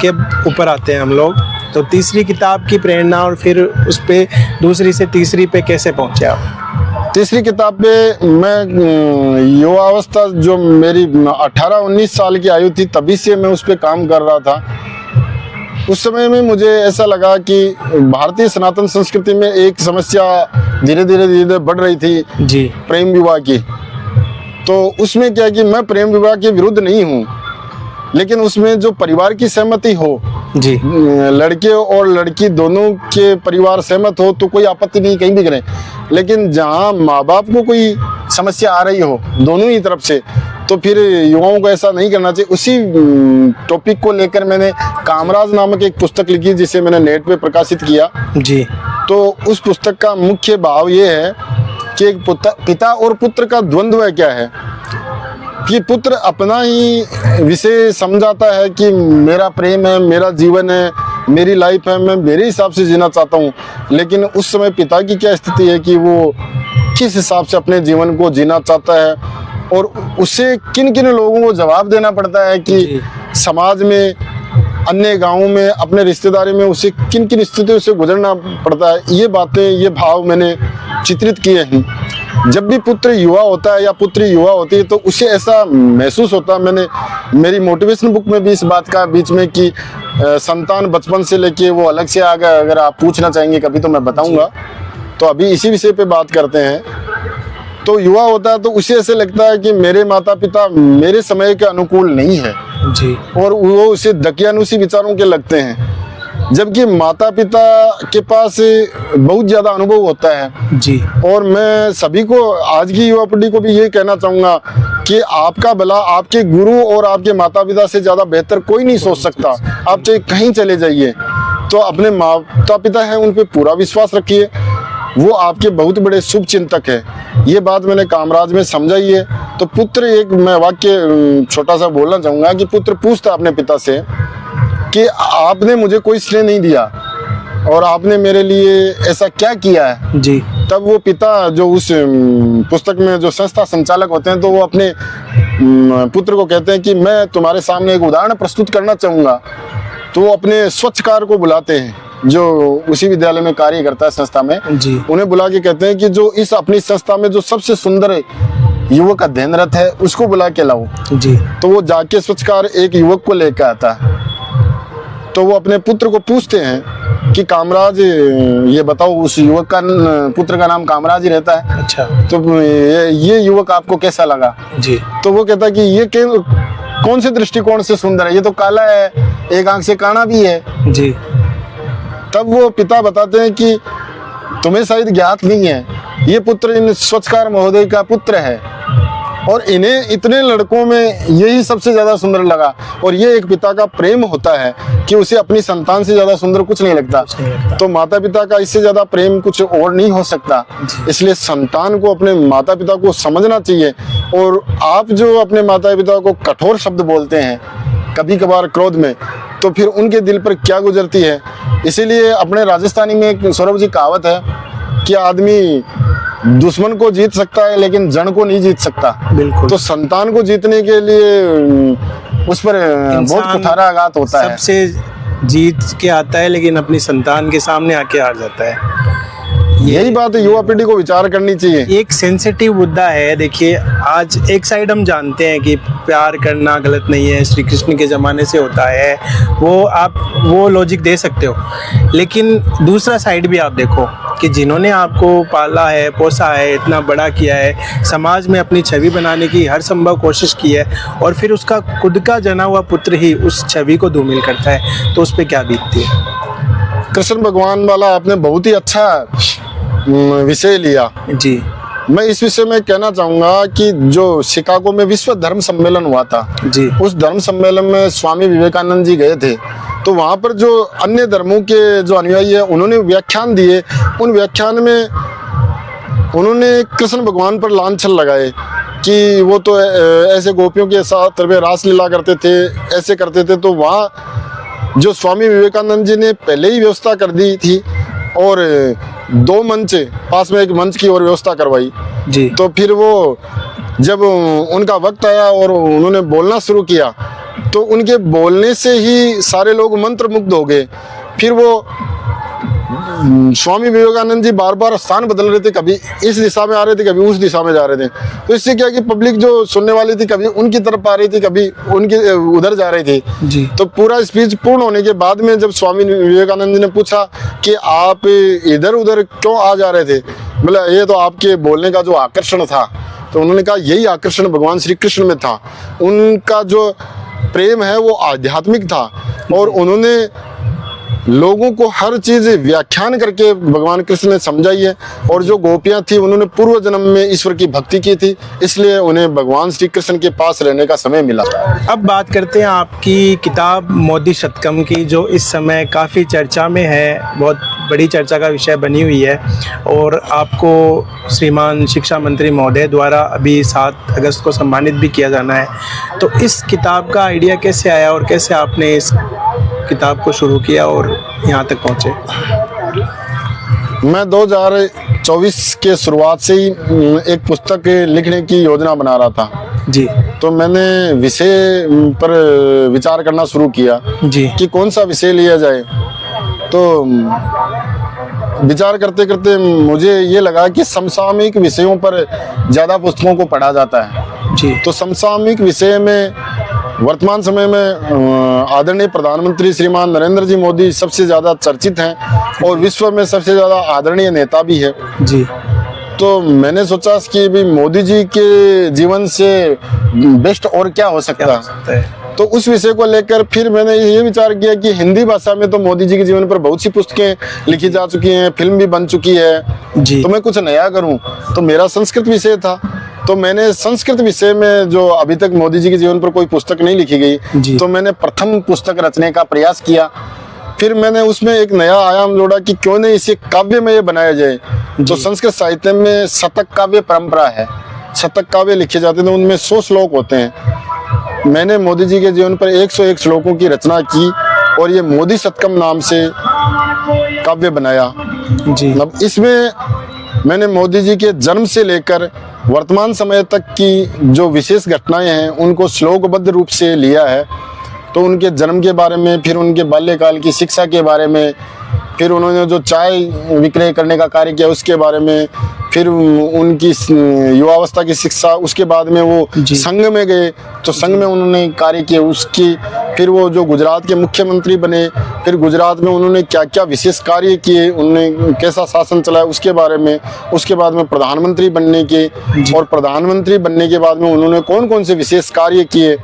के ऊपर आते हैं हम लोग। तो तीसरी किताब की प्रेरणा और फिर उस पे दूसरी से तीसरी पे कैसे पहुँचे आप? तीसरी किताब पे मैं युवावस्था, जो मेरी 18-19 साल की आयु थी, तभी से मैं उस पे काम कर रहा था। उस समय में मुझे ऐसा लगा कि भारतीय सनातन संस्कृति में एक समस्या धीरे धीरे बढ़ रही थी, जी। प्रेम विवाह की। तो उसमें क्या है कि मैं प्रेम विवाह के विरुद्ध नहीं हूँ, लेकिन उसमें जो परिवार की सहमति हो, जी। लड़के और लड़की दोनों के परिवार सहमत हो तो कोई आपत्ति नहीं, कहीं भी करें। लेकिन जहाँ माँ बाप को कोई समस्या आ रही हो दोनों ही तरफ से, तो फिर युवाओं को ऐसा नहीं करना चाहिए। उसी टॉपिक को लेकर मैंने कामराज नामक एक पुस्तक लिखी, जिसे मैंने नेट पे प्रकाशित किया। जी। तो उस पुस्तक का मुख्य भाव ये है कि एक पिता और पुत्र का द्वंद्व क्या है, कि पुत्र अपना ही विषय समझाता है कि मेरा प्रेम है, मेरा जीवन है, मेरी लाइफ है, मैं मेरे हिसाब से जीना चाहता हूँ। लेकिन उस समय पिता की क्या स्थिति है कि वो किस हिसाब से अपने जीवन को जीना चाहता है और उसे किन किन लोगों को जवाब देना पड़ता है कि समाज में, अन्य गांवों में, अपने रिश्तेदारी में उसे किन किन स्थितियों से गुजरना पड़ता है। ये बातें, ये भाव मैंने चित्रित किए हैं। जब भी पुत्र युवा होता है या पुत्री युवा होती है तो उसे ऐसा महसूस होता है, मैंने मेरी मोटिवेशन बुक में भी इस बात का बीच में कि संतान बचपन से लेके वो अलग से आ गया, अगर आप पूछना चाहेंगे कभी तो मैं बताऊंगा। तो अभी इसी विषय पे बात करते हैं। तो युवा होता है तो उसे ऐसे लगता है कि मेरे माता पिता मेरे समय के अनुकूल नहीं है, जी। और वो उसे दकियानुसी विचारों के लगते हैं, जबकि माता पिता के पास बहुत ज़्यादा अनुभव होता है। जी। और मैं सभी को, आज की युवा पीढ़ी को भी ये कहना चाहूँगा कि आपका भला आपके गुरु और आपके माता पिता से ज़्यादा बेहतर कोई नहीं सोच सकता। आप चाहे कहीं चले जाइए तो अपने माता पिता हैं उन पर पूरा विश्वास रखिए, वो आपके बहुत बड़े शुभ चिंतक है। ये बात मैंने कामराज में समझाई है। तो पुत्र, एक मैं वाक्य छोटा सा बोलना चाहूँगा कि पुत्र पूछता अपने पिता से कि आपने मुझे कोई स्नेह नहीं दिया और आपने मेरे लिए ऐसा क्या किया है। जी। तब वो पिता, जो उस पुस्तक में जो संस्था संचालक होते हैं, तो वो अपने पुत्र को कहते हैं कि मैं तुम्हारे सामने एक उदाहरण प्रस्तुत करना चाहूँगा। तो वो अपने स्वच्छकार को बुलाते हैं, जो उसी विद्यालय में कार्य करता है, संस्था में। जी। उन्हें बुला के कहते हैं कि जो इस अपनी संस्था में जो सबसे सुंदर युवक अध्ययनरत है उसको बुला के लाओ। जी। तो वो जाके स्वच्छकार एक युवक को लेकर आता है। तो वो अपने पुत्र को पूछते हैं कि कामराज, ये बताओ, उस युवक का पुत्र का नाम कामराज ही रहता है। अच्छा। तो ये युवक आपको कैसा लगा? जी। तो वो कहता है कि ये कौन से दृष्टिकोण से सुंदर है, ये तो काला है, एक आंख से काना भी है। जी। तब वो पिता बताते हैं कि तुम्हें शायद ज्ञात नहीं है, ये पुत्र इन स्वच्छकार महोदय का पुत्र है। और इन्हें इतने लड़कों में यही सबसे ज़्यादा सुंदर लगा। और ये एक पिता का प्रेम होता है कि उसे अपनी संतान से ज़्यादा सुंदर कुछ नहीं लगता। तो माता पिता का इससे ज़्यादा प्रेम कुछ और नहीं हो सकता। इसलिए संतान को अपने माता पिता को समझना चाहिए। और आप जो अपने माता पिता को कठोर शब्द बोलते हैं कभी कभार क्रोध में, तो फिर उनके दिल पर क्या गुजरती है। इसीलिए अपने राजस्थानी में एक सौरभ जी कहावत है कि आदमी दुश्मन को जीत सकता है लेकिन जन को नहीं जीत सकता। बिल्कुल। तो संतान को जीतने के लिए उस पर बहुत कुठाराघात होता है। सबसे जीत के आता है लेकिन अपनी संतान के सामने आके हार जाता है। यही बात युवा पीढ़ी को विचार करनी चाहिए। एक सेंसिटिव मुद्दा है। देखिए, आज एक साइड हम जानते हैं कि प्यार करना गलत नहीं है, श्री कृष्ण के ज़माने से होता है, वो आप वो लॉजिक दे सकते हो। लेकिन दूसरा साइड भी आप देखो कि जिन्होंने आपको पाला है, पोसा है, इतना बड़ा किया है, समाज में अपनी छवि बनाने की हर संभव कोशिश की है, और फिर उसका खुद का जना हुआ पुत्र ही उस छवि को धूमिल करता है, तो उस पर क्या बीतती है। कृष्ण भगवान वाला आपने बहुत ही अच्छा विषय लिया जी। मैं इस विषय में कहना चाहूँगा कि जो शिकागो में विश्व धर्म सम्मेलन हुआ था जी, उस धर्म सम्मेलन में स्वामी विवेकानंद जी गए थे। तो वहाँ पर जो अन्य धर्मों के जो अनुयायी है उन्होंने व्याख्यान दिए। उन व्याख्यान में उन्होंने कृष्ण भगवान पर लांछन लगाए कि वो तो ऐसे गोपियों के साथ रासलीला करते थे, ऐसे करते थे। तो वहाँ जो स्वामी विवेकानंद जी ने पहले ही व्यवस्था कर दी थी और 2 मंच पास में एक मंच की और व्यवस्था करवाई जी। तो फिर वो जब उनका वक्त आया और उन्होंने बोलना शुरू किया तो उनके बोलने से ही सारे लोग मंत्रमुग्ध हो गए। फिर वो स्वामी विवेकानंद जी बार बार स्थान बदल रहे थे, कभी इस दिशा में आ रहे थे, कभी उस दिशा में जा रहे थे। तो इससे क्या कि पब्लिक जो सुनने वाली थी कभी उनकी तरफ आ रही थी, कभी उनके उधर जा रही थी जी। तो पूरा स्पीच पूर्ण होने के बाद में जब स्वामी विवेकानंद जी ने पूछा कि आप इधर उधर क्यों आ जा रहे थे, मतलब ये तो आपके बोलने का जो आकर्षण था, तो उन्होंने कहा यही आकर्षण भगवान श्री कृष्ण में था। उनका जो प्रेम है वो आध्यात्मिक था और उन्होंने लोगों को हर चीज व्याख्यान करके भगवान कृष्ण ने समझाई है। और जो गोपियां थी उन्होंने पूर्व जन्म में ईश्वर की भक्ति की थी, इसलिए उन्हें भगवान श्री कृष्ण के पास रहने का समय मिला। अब बात करते हैं आपकी किताब मोदी शतकम की, जो इस समय काफ़ी चर्चा में है, बहुत बड़ी चर्चा का विषय बनी हुई है और आपको श्रीमान शिक्षा मंत्री महोदय द्वारा अभी 7 अगस्त को सम्मानित भी किया जाना है। तो इस किताब का आइडिया कैसे आया और कैसे आपने इस किताब को शुरू किया और यहाँ तक पहुँचे। मैं 2024 के शुरुआत से ही एक पुस्तक लिखने की योजना बना रहा था जी। तो मैंने विषय पर विचार करना शुरू किया जी कि कौन सा विषय लिया जाए। तो विचार करते करते मुझे ये लगा कि समसामयिक विषयों पर ज़्यादा पुस्तकों को पढ़ा जाता है जी। तो समसामयिक विषय में वर्तमान समय में आदरणीय प्रधानमंत्री श्रीमान नरेंद्र जी मोदी सबसे ज़्यादा चर्चित हैं और विश्व में सबसे ज़्यादा आदरणीय नेता भी है जी। तो मैंने सोचा कि भी मोदी जी के जीवन से बेस्ट और क्या हो सकता है। तो उस विषय को लेकर फिर मैंने ये विचार किया कि हिंदी भाषा में तो मोदी जी के जीवन पर बहुत सी पुस्तकें लिखी जा चुकी हैं, फिल्म भी बन चुकी है जी। तो मैं कुछ नया करूं। तो मेरा संस्कृत विषय था तो मैंने संस्कृत विषय में जो अभी तक मोदी जी के जीवन पर कोई पुस्तक नहीं लिखी गई तो मैंने प्रथम पुस्तक रचने का प्रयास किया। फिर मैंने उसमें एक नया आयाम जोड़ा कि क्यों नहीं इसे काव्य में ये बनाया जाए। तो संस्कृत साहित्य में शतक काव्य परंपरा है, शतक काव्य लिखे जाते हैं, उनमें 100 श्लोक होते हैं। मैंने मोदी जी के जीवन पर 101 श्लोकों की रचना की और ये मोदी शतकम नाम से काव्य बनाया जी। मतलब इसमें मैंने मोदी जी के जन्म से लेकर वर्तमान समय तक की जो विशेष घटनाएं हैं उनको श्लोकबद्ध रूप से लिया है। तो उनके जन्म के बारे में, फिर उनके बाल्यकाल की शिक्षा के बारे में, फिर उन्होंने जो चाय विक्रय करने का कार्य किया उसके बारे में, फिर उनकी युवावस्था की शिक्षा, उसके बाद में वो संघ में गए तो संघ में उन्होंने कार्य किए उसकी, फिर वो जो गुजरात के मुख्यमंत्री बने, फिर गुजरात में उन्होंने क्या क्या विशेष कार्य किए, उन्होंने कैसा शासन चलाया उसके बारे में, उसके बाद में प्रधानमंत्री बनने के और प्रधानमंत्री बनने के बाद में उन्होंने कौन कौन से विशेष कार्य किए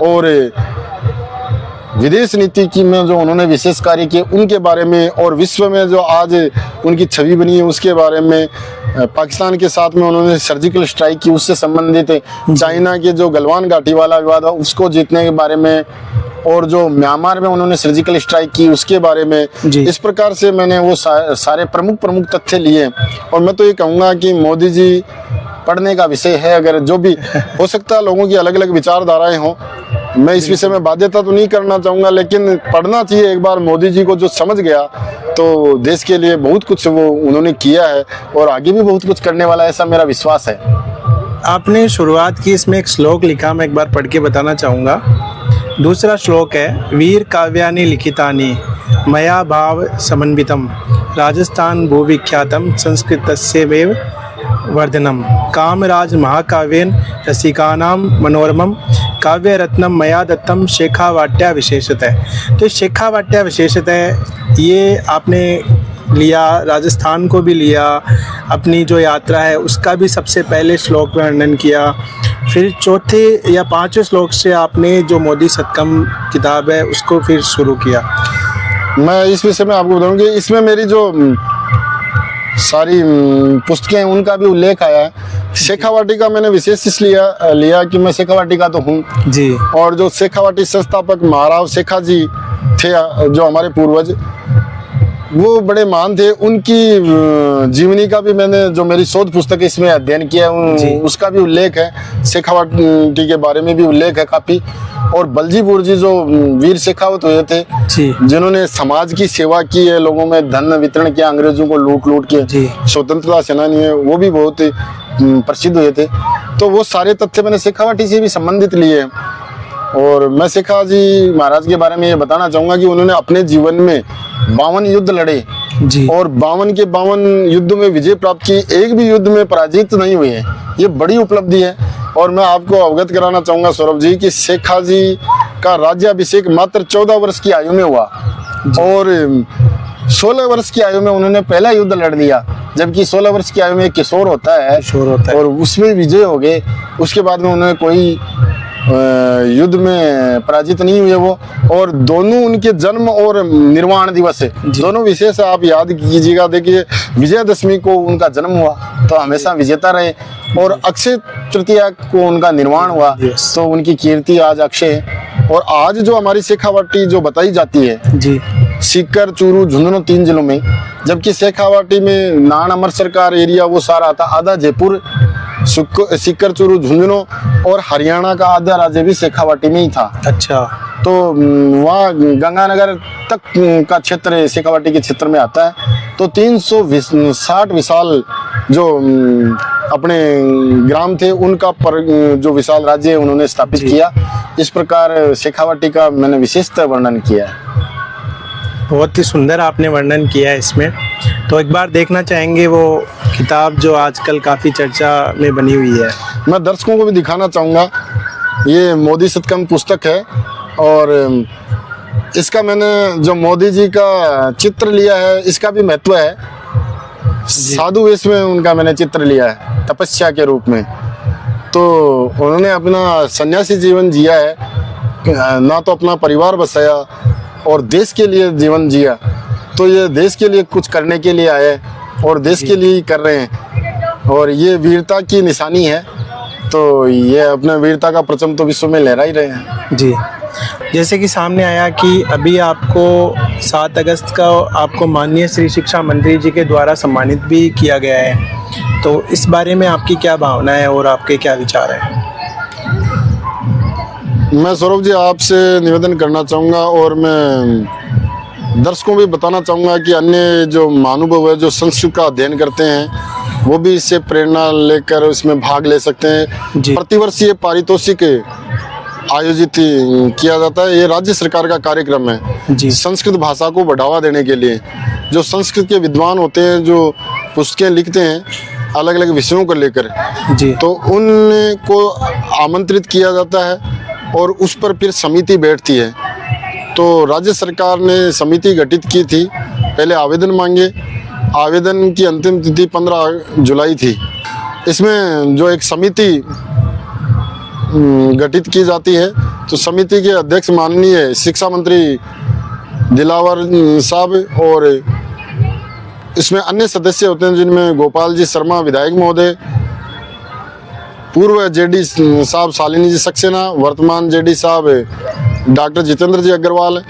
और विदेश नीति की में जो उन्होंने विशेष कार्य किए उनके बारे में, और विश्व में जो आज उनकी छवि बनी है उसके बारे में, पाकिस्तान के साथ में उन्होंने सर्जिकल स्ट्राइक की उससे संबंधित, चाइना के जो गलवान घाटी वाला विवाद है उसको जीतने के बारे में, और जो म्यांमार में उन्होंने सर्जिकल स्ट्राइक की उसके बारे में। इस प्रकार से मैंने वो सारे प्रमुख तथ्य लिए। और मैं तो ये कहूँगा कि मोदी जी पढ़ने का विषय है। अगर जो भी हो सकता है लोगों की अलग अलग विचारधाराएं हों, मैं इस विषय में बाध्यता तो नहीं करना चाहूँगा, लेकिन पढ़ना चाहिए एक बार। मोदी जी को जो समझ गया तो देश के लिए बहुत कुछ वो उन्होंने किया है और आगे भी बहुत कुछ करने वाला है, ऐसा मेरा विश्वास है। आपने शुरुआत की, इसमें एक श्लोक लिखा, मैं एक बार पढ़ के बताना चाहूँगा। दूसरा श्लोक है, वीर काव्यानि लिखितानि मया भाव समन्वितम राजस्थान भूविख्यातम संस्कृतस्यैव वर्धनम कामराज महाकाव्येन रसिकानां मनोरमम काव्य रत्नम मया दत्तम शेखावाट्या विशेषतः। तो शेखावाट्या विशेषतः ये आपने लिया, राजस्थान को भी लिया, अपनी जो यात्रा है उसका भी सबसे पहले श्लोक में वर्णन किया, फिर चौथे या पांचवें श्लोक से आपने जो मोदी शतकम किताब है उसको फिर शुरू किया। मैं इस विषय में आपको बताऊँ कि इसमें मेरी जो सारी पुस्तकें हैं उनका भी उल्लेख आया है। शेखावाटी का मैंने विशेष इसलिए लिया कि मैं शेखावाटी का तो हूँ जी, और जो शेखावाटी संस्थापक महाराव शेखा जी थे, जो हमारे पूर्वज, वो बड़े महान थे। उनकी जीवनी का भी मैंने, जो मेरी शोध पुस्तक इसमें अध्ययन किया है उसका भी उल्लेख है। शेखावाटी के बारे में भी उल्लेख है काफ़ी। और बलजीपुर जी जो वीर शेखावत हुए थे, जिन्होंने समाज की सेवा की है, लोगों में धन वितरण किया, अंग्रेजों को लूट के, स्वतंत्रता सेनानी है, वो भी बहुत प्रसिद्ध हुए थे। तो वो सारे तथ्य मैंने शेखावाटी से भी संबंधित लिए। और मैं शेखा जी महाराज के बारे में ये बताना चाहूँगा कि उन्होंने अपने जीवन में 52 युद्ध लड़े जी, और 52 के 52 युद्ध में विजय प्राप्त की, एक भी युद्ध में पराजित नहीं हुए हैं। ये बड़ी उपलब्धि है। और मैं आपको अवगत कराना चाहूँगा सौरभ जी कि शेखा जी का राज्याभिषेक मात्र 14 वर्ष की आयु में हुआ और 16 वर्ष की आयु में उन्होंने पहला युद्ध लड़ लिया, जबकि 16 वर्ष की आयु में एक किशोर होता है और उसमें विजय हो गए। उसके बाद में उन्होंने कोई युद्ध में पराजित नहीं हुए वो। और दोनों उनके जन्म और निर्वाण दिवस है, दोनों विशेष आप याद कीजिएगा। देखिए विजयदशमी को उनका जन्म हुआ तो हमेशा विजेता रहे, और अक्षय तृतीया को उनका निर्वाण हुआ तो उनकी कीर्ति आज अक्षय है। और आज जो हमारी शेखावाटी जो बताई जाती है जी, सीकर, चूरू, झुंझुनू 3 जिलों में, जबकि शेखावाटी में नान अमृतसर का एरिया वो सारा आता, आधा जयपुर, सीकर, चूरू, झुंझुनू और हरियाणा का आधा राज्य भी शेखावाटी में ही था। अच्छा, तो वहाँ गंगानगर तक का क्षेत्र शेखावाटी के क्षेत्र में आता है। तो 360 विशाल जो अपने ग्राम थे उनका जो विशाल राज्य उन्होंने स्थापित किया। इस प्रकार शेखावाटी का मैंने विशेषतः वर्णन किया है। बहुत ही सुंदर आपने वर्णन किया है इसमें। तो एक बार देखना चाहेंगे वो किताब जो आजकल काफ़ी चर्चा में बनी हुई है। मैं दर्शकों को भी दिखाना चाहूँगा, ये मोदी शतकम पुस्तक है और इसका मैंने जो मोदी जी का चित्र लिया है इसका भी महत्व है। साधु वेश में उनका मैंने चित्र लिया है तपस्या के रूप में। तो उन्होंने अपना सन्यासी जीवन जिया है, ना तो अपना परिवार बसाया और देश के लिए जीवन जिया। तो ये देश के लिए कुछ करने के लिए आए और देश के लिए ही कर रहे हैं और ये वीरता की निशानी है। तो ये अपने वीरता का परचम तो विश्व में लहरा ही रहे हैं। जी, जैसे कि सामने आया कि अभी आपको 7 अगस्त का आपको माननीय श्री शिक्षा मंत्री जी के द्वारा सम्मानित भी किया गया है। तो इस बारे में आपकी क्या भावना है और आपके क्या विचार हैं? मैं सौरभ जी आपसे निवेदन करना चाहूँगा और मैं दर्शकों को भी बताना चाहूँगा कि अन्य जो महानुभाव है जो संस्कृत का अध्ययन करते हैं वो भी इससे प्रेरणा लेकर इसमें भाग ले सकते हैं। प्रतिवर्ष ये पारितोषिक आयोजित किया जाता है। ये राज्य सरकार का कार्यक्रम है संस्कृत भाषा को बढ़ावा देने के लिए। जो संस्कृत के विद्वान होते हैं जो पुस्तकें लिखते हैं अलग अलग विषयों को लेकर, तो उनको आमंत्रित किया जाता है और उस पर फिर समिति बैठती है। तो राज्य सरकार ने समिति गठित की थी, पहले आवेदन मांगे, आवेदन की अंतिम तिथि 15 जुलाई थी। इसमें जो एक समिति गठित की जाती है। तो समिति के अध्यक्ष माननीय शिक्षा मंत्री दिलावर साहब, और इसमें अन्य सदस्य होते हैं जिनमें गोपाल जी शर्मा विधायक महोदय, पूर्व जेडी साहब शालिनी जी सक्सेना, वर्तमान जेडी साहब डॉक्टर जितेंद्र जी अग्रवाल,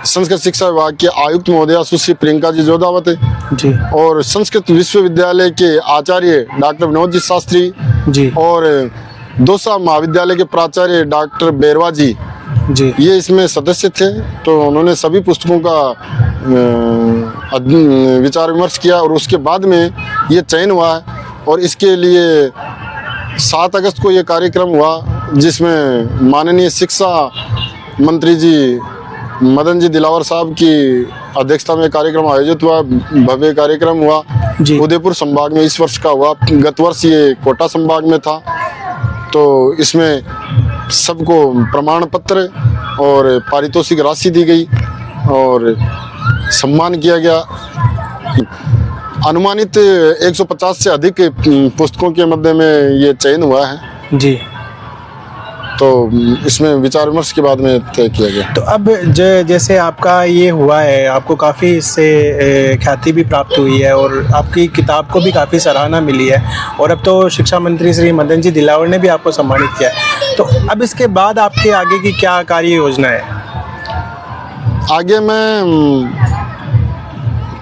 संस्कृत शिक्षा विभाग के आयुक्त महोदया सुश्री प्रियंका जी जोधावत जी और संस्कृत विश्वविद्यालय के आचार्य डॉक्टर विनोद जी शास्त्री जी और दौसा महाविद्यालय के प्राचार्य डॉक्टर बेरवा जी, जी ये इसमें सदस्य थे। तो उन्होंने सभी पुस्तकों का विचार विमर्श किया और उसके बाद में ये चयन हुआ है। और इसके लिए 7 अगस्त को ये कार्यक्रम हुआ, जिसमें माननीय शिक्षा मंत्री जी मदन जी दिलावर साहब की अध्यक्षता में कार्यक्रम आयोजित हुआ। भव्य कार्यक्रम हुआ जी। उदयपुर संभाग में इस वर्ष का हुआ। गत वर्ष ये कोटा संभाग में था। तो इसमें सबको प्रमाण पत्र और पारितोषिक राशि दी गई और सम्मान किया गया। अनुमानित 150 से अधिक पुस्तकों के मध्य में ये चयन हुआ है जी। तो इसमें विचार विमर्श के बाद में तय किया गया। तो अब जैसे आपका ये हुआ है, आपको काफ़ी इससे ख्याति भी प्राप्त हुई है और आपकी किताब को भी काफ़ी सराहना मिली है, और अब तो शिक्षा मंत्री श्री मदन जी दिलावर ने भी आपको सम्मानित किया है। तो अब इसके बाद आपके आगे की क्या कार्य योजना है? आगे मैं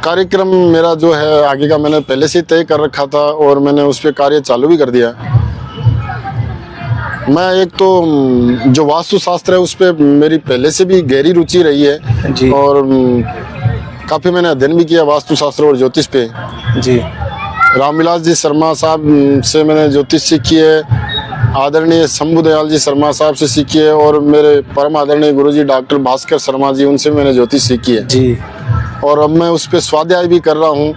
कार्यक्रम मेरा जो है आगे का मैंने पहले से ही तय कर रखा था और मैंने उस पर कार्य चालू भी कर दिया। मैं एक तो जो वास्तु शास्त्र है उस पर मेरी पहले से भी गहरी रुचि रही है जी। और काफ़ी मैंने अध्ययन भी किया वास्तु शास्त्र और ज्योतिष पे जी। रामविलास जी शर्मा साहब से मैंने ज्योतिष सीखी है, आदरणीय शंभू दयाल जी शर्मा साहब से सीखी है, और मेरे परम आदरणीय गुरुजी डॉक्टर भास्कर शर्मा जी, उनसे मैंने ज्योतिष सीखी है जी। और अब मैं उस पर स्वाध्याय भी कर रहा हूँ,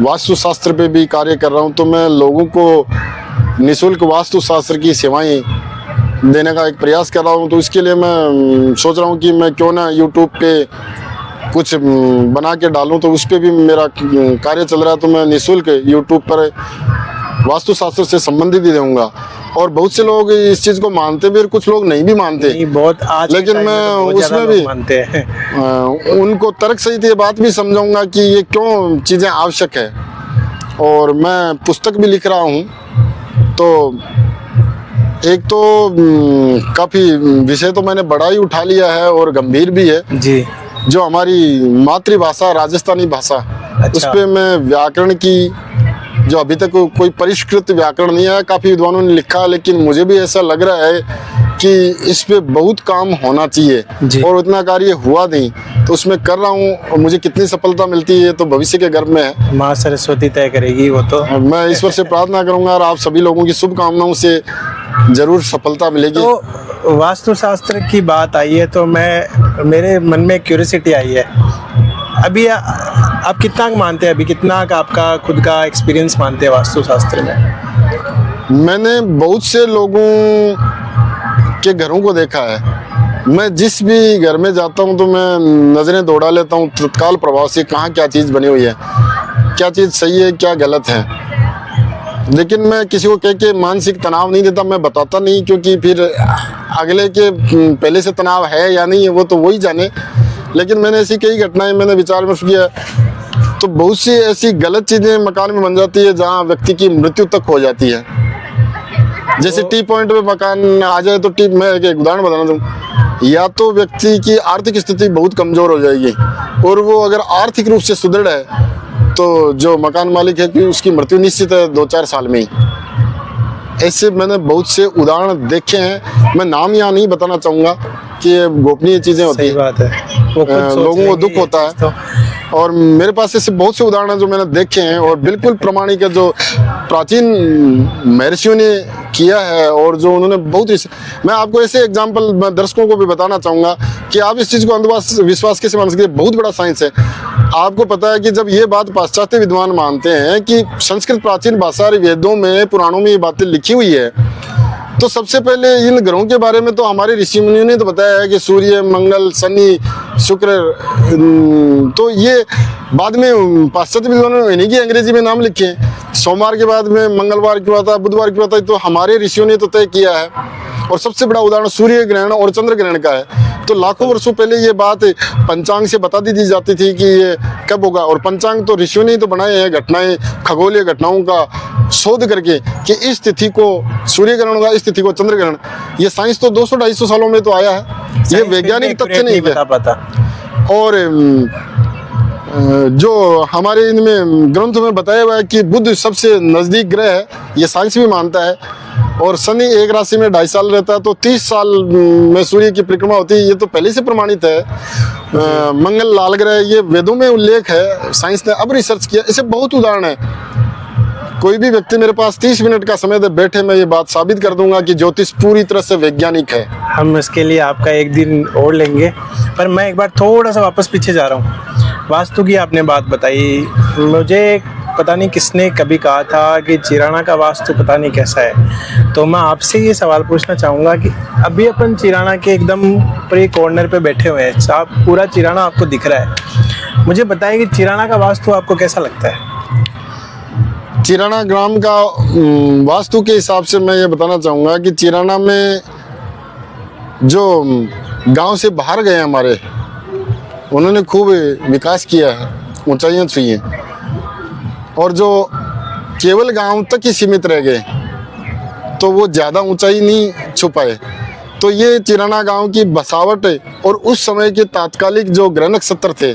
वास्तु शास्त्र पे भी कार्य कर रहा हूँ। तो मैं लोगों को निःशुल्क वास्तु शास्त्र की सेवाएं देने का एक प्रयास कर रहा हूँ। तो इसके लिए मैं सोच रहा हूँ कि मैं क्यों ना यूट्यूब पे कुछ बना के डालूँ, तो उस पर भी मेरा कार्य चल रहा है। तो मैं निःशुल्क यूट्यूब पर वास्तु शास्त्र से संबंधित ही दूंगा। और बहुत से लोग इस चीज़ को मानते भी और कुछ लोग नहीं भी मानते, नहीं, बहुत आज लेकिन मैं उसमें भी मानते हैं। उनको तर्क सहित ये बात भी समझाऊंगा कि ये क्यों चीज़ें आवश्यक है। और मैं पुस्तक भी लिख रहा हूँ। तो एक तो काफ़ी विषय तो मैंने बड़ा ही उठा लिया है और गंभीर भी है जी। जो हमारी मातृभाषा राजस्थानी भाषा, अच्छा। उस पे मैं व्याकरण की जो अभी तक कोई परिष्कृत व्याकरण नहीं है, काफ़ी विद्वानों ने लिखा, लेकिन मुझे भी ऐसा लग रहा है कि इस पे बहुत काम होना चाहिए और उतना कार्य हुआ नहीं। तो उसमें कर रहा हूँ और मुझे कितनी सफलता मिलती है तो भविष्य के गर्भ में है, माँ सरस्वती तय करेगी वो तो। मैं ईश्वर से प्रार्थना करूंगा और आप सभी लोगों की शुभकामनाओं से जरूर सफलता मिलेगी। तो वास्तुशास्त्र की बात आई है तो मेरे मन में क्यूरियोसिटी आई है। अभी आप कितना मानते हैं, अभी कितना का आपका खुद का एक्सपीरियंस मानते हैं वास्तुशास्त्र में? मैंने बहुत से लोगों के घरों को देखा है। मैं जिस भी घर में जाता हूं तो मैं नज़रें दौड़ा लेता हूं तत्काल प्रभाव से, कहाँ क्या चीज़ बनी हुई है, क्या चीज़ सही है क्या गलत है। लेकिन मैं किसी को कह के मानसिक तनाव नहीं देता, मैं बताता नहीं, क्योंकि फिर अगले के पहले से तनाव है या नहीं है वो तो वही जाने। लेकिन मैंने ऐसी कई घटनाएं मैंने विचार विमर्श किया, तो बहुत सी ऐसी गलत चीज़ें मकान में बन जाती है जहाँ व्यक्ति की मृत्यु तक हो जाती है। जैसे टी पॉइंट पे मकान आ जाए तो मैं एक उदाहरण बताना चाहूँ, या तो व्यक्ति की आर्थिक स्थिति बहुत कमज़ोर हो जाएगी और वो अगर आर्थिक रूप से सुदृढ़ है तो जो मकान मालिक है कि उसकी मृत्यु निश्चित है 2-4 साल में ही। ऐसे मैंने बहुत से उदाहरण देखे हैं। मैं नाम यहाँ नहीं बताना चाहूँगा कि ये गोपनीय चीज़ें होती हैं, बात है, लोगों को दुख होता है। और मेरे पास ऐसे बहुत से उदाहरण हैं जो मैंने देखे हैं और बिल्कुल प्रमाणिक है, जो प्राचीन महर्षियों ने किया है और जो उन्होंने बहुत। मैं आपको ऐसे एग्जाम्पल मैं दर्शकों को भी बताना चाहूँगा कि आप इस चीज़ को अंधविश्वास कैसे मान सकते हैं, बहुत बड़ा साइंस है। आपको पता है कि जब ये बात पाश्चात्य विद्वान मानते हैं कि संस्कृत प्राचीन भाषा वेदों में पुराणों में ये बातें लिखी हुई है, तो सबसे पहले इन ग्रहों के बारे में तो हमारे ऋषि मुनियों ने तो बताया है कि सूर्य, मंगल, शनि, शुक्र। तो ये बाद में पाश्चात्य विद्वानों ने इन्हीं की अंग्रेजी में नाम लिखे हैं। सोमवार के बाद में मंगलवार क्यों आता है, बुधवार क्यों आता है, तो हमारे ऋषियों ने तो तय किया है। और सबसे बड़ा उदाहरण सूर्य ग्रहण और चंद्र ग्रहण का है। तो लाखों वर्षों पहले ये बात पंचांग से बता दी जाती थी कि ये कब होगा, और पंचांग तो ऋषियों ने तो बनाए हैं, घटनाएं, खगोलीय घटनाओं का शोध करके कि इस तिथि को सूर्य ग्रहण होगा, इस तिथि को चंद्र ग्रहण। ये साइंस तो 200-250 सालों में तो आया है, ये वैज्ञानिक तथ्य नहीं है। और जो हमारे इनमें ग्रंथों में बताया हुआ है कि बुध सबसे नजदीक ग्रह है, ये साइंस भी मानता है। और शनि एक राशि में 2.5 साल रहता है, तो 30 साल में सूर्य की परिक्रमा होती है, ये तो पहले से प्रमाणित है। मंगल लाल ग्रह, ये वेदों में उल्लेख है, साइंस ने अब रिसर्च किया। ऐसे बहुत उदाहरण है। कोई भी व्यक्ति मेरे पास 30 मिनट का समय दे बैठे, मैं ये बात साबित कर दूंगा कि ज्योतिष पूरी तरह से वैज्ञानिक है। हम इसके लिए आपका एक दिन और लेंगे, पर मैं एक बार थोड़ा सा वापस पीछे जा रहा हूँ। वास्तु की आपने बात बताई, मुझे पता नहीं किसने कभी कहा था कि चिराना का वास्तु पता नहीं कैसा है, तो मैं आपसे ये सवाल पूछना चाहूँगा कि अभी अपन चिराना के एकदम ऊपरी कॉर्नर पे बैठे हुए हैं, आप पूरा चिराना आपको दिख रहा है। मुझे बताइए कि चिराना का वास्तु आपको कैसा लगता है? चिराना ग्राम का वास्तु के हिसाब से मैं ये बताना चाहूँगा कि चिराना में जो गांव से बाहर गए हमारे, उन्होंने खूब विकास किया है, ऊंचाइयाँ छुई हैं, और जो केवल गांव तक ही सीमित रह गए तो वो ज़्यादा ऊंचाई नहीं छू पाए। तो ये चिराना गांव की बसावट और उस समय के तात्कालिक जो ग्रह नक्षत्र थे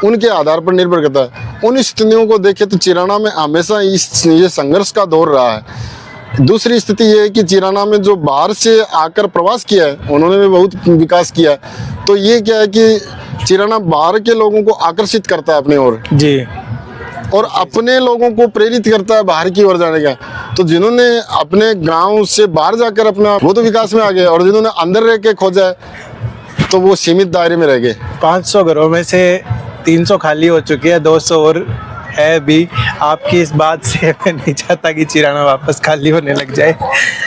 उनके आधार पर निर्भर करता है। उन स्थितियों को देखें तो चिराना में हमेशा ये संघर्ष का दौर रहा है। दूसरी स्थिति ये है कि चिराना में जो बाहर से आकर प्रवास किया है, उन्होंने भी बहुत विकास किया है। तो ये क्या है कि चिराना बाहर के लोगों को आकर्षित करता है अपने ओर जी, और अपने लोगों को प्रेरित करता है बाहर की ओर जाने का। तो जिन्होंने अपने गांव से बाहर जाकर अपना, वो तो विकास में आ गए, और जिन्होंने अंदर रह के खोजा है तो वो सीमित दायरे में रह गए। 500 घरों में से 300 खाली हो चुके हैं, 200 और है भी। आपकी इस बात से मैं नहीं चाहता कि चिराना वापस खाली होने लग जाए।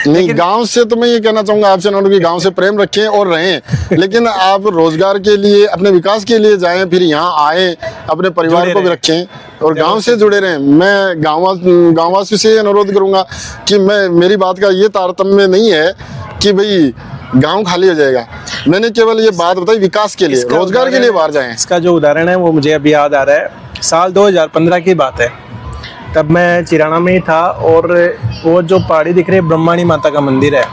नहीं, गांव से तो मैं ये कहना चाहूंगा आपसे ना कि गांव से प्रेम रखें और रहें, लेकिन आप रोजगार के लिए, अपने विकास के लिए जाएं, फिर यहाँ आए, अपने परिवार को भी रखें और गांव से जुड़े रहें। मैं गांववासी से अनुरोध करूंगा कि मेरी बात का ये तारतम्य नहीं है कि भाई गांव खाली हो जाएगा। मैंने केवल ये बात बताई विकास के लिए, रोजगार के लिए बाहर जाएं। इसका जो उदाहरण है वो मुझे अभी याद आ रहा है। साल 2015 की बात है, तब मैं चिराना में ही था, और वो जो पहाड़ी दिख रही है ब्रह्माणी माता का मंदिर है,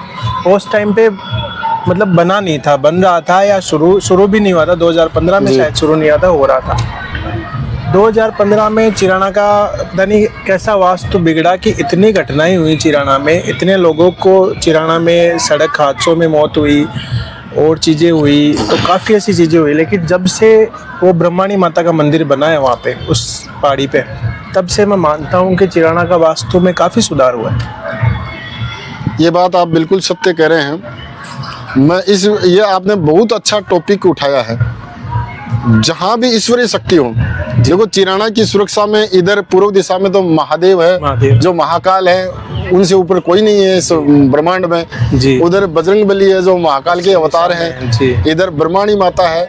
उस टाइम पे मतलब बना नहीं था, बन रहा था या शुरू भी नहीं हुआ था। 2015 में शायद शुरू नहीं हुआ था, हो रहा था। 2015 में चिराना का पता नहीं कैसा वास्तु बिगड़ा कि इतनी घटनाएं हुई चिराना में, इतने लोगों को चिराना में सड़क हादसों में मौत हुई और चीज़ें हुई, तो काफ़ी ऐसी चीज़ें हुई। लेकिन जब से वो ब्रह्माणी माता का मंदिर बना है वहाँ पे उस पहाड़ी पे, तब से मैं मानता हूँ कि चिराना का वास्तु में काफ़ी सुधार हुआ है। ये बात आप बिल्कुल सत्य कह रहे हैं। ये आपने बहुत अच्छा टॉपिक उठाया है। जहाँ भी ईश्वरीय शक्ति हो, देखो चिराना की सुरक्षा में इधर पूर्व दिशा में तो महादेव है, जो महाकाल है, उनसे ऊपर कोई नहीं है इस ब्रह्मांड में जी। उधर बजरंगबली है जो महाकाल के अवतार हैं, इधर ब्रह्माणी माता है,